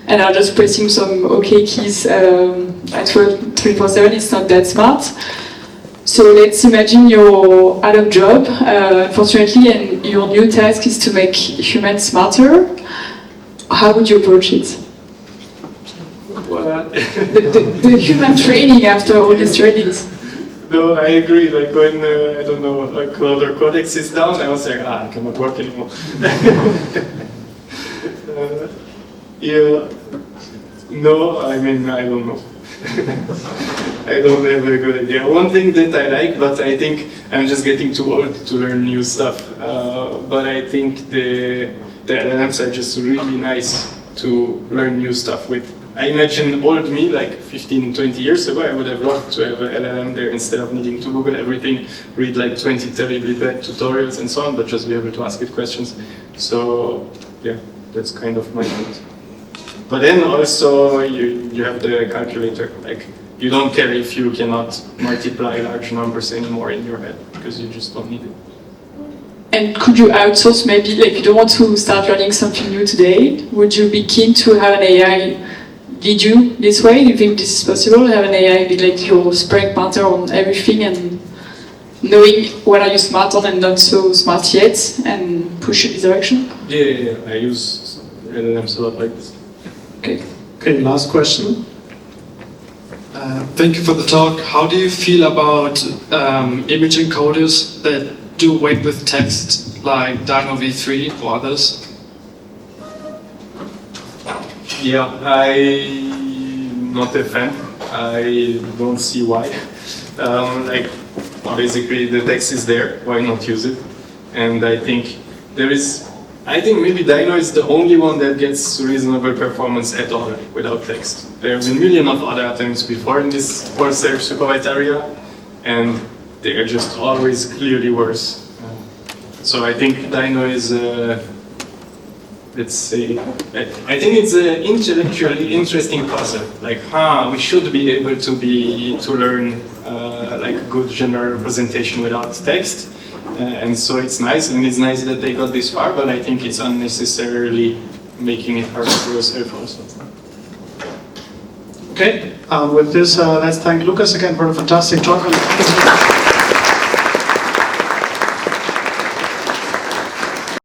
and are just pressing some OK keys at 24/7, it's not that smart. So let's imagine you're out of job, unfortunately, and your new task is to make humans smarter. How would you approach it? Well, the human training after all these trainings. No, I agree. Like when, I don't know, like Cloud or Codex is down, I was like, I cannot work anymore. Yeah, no, I mean, I don't know. I don't have a good idea. One thing that I like, but I think I'm just getting too old to learn new stuff. But I think the LLMs are just really nice to learn new stuff with. I imagine old me, like 15, 20 years ago, I would have loved to have an LLM there instead of needing to Google everything, read like 20 terribly bad tutorials and so on, but just be able to ask it questions. So, yeah, that's kind of my point. But then also you have the calculator. Like you don't care if you cannot multiply large numbers anymore in your head because you just don't need it. And could you outsource maybe, like you don't want to start learning something new today, would you be keen to have an AI lead you this way? Do you think this is possible? Have an AI be like your sparring partner on everything and knowing what are you smart on and not so smart yet and push you in this direction? Yeah, I use LLMs a lot like this. Okay, last question. Thank you for the talk. How do you feel about image encoders that do weight with text like Dino v3 or others? Yeah, I'm not a fan. I don't see why. Like, basically the text is there, why not use it? And I think maybe Dino is the only one that gets reasonable performance at all without text. There have been a million of other attempts before in this Corsair supervised area, and they are just always clearly worse. So I think Dino is, let's say, I think it's an intellectually interesting puzzle. Like, we should be able to learn like good general representation without text. And so it's nice, and it's nice that they got this far, but I think it's unnecessarily making it hard for yourself also. Okay, with this, let's thank Lucas again for a fantastic talk.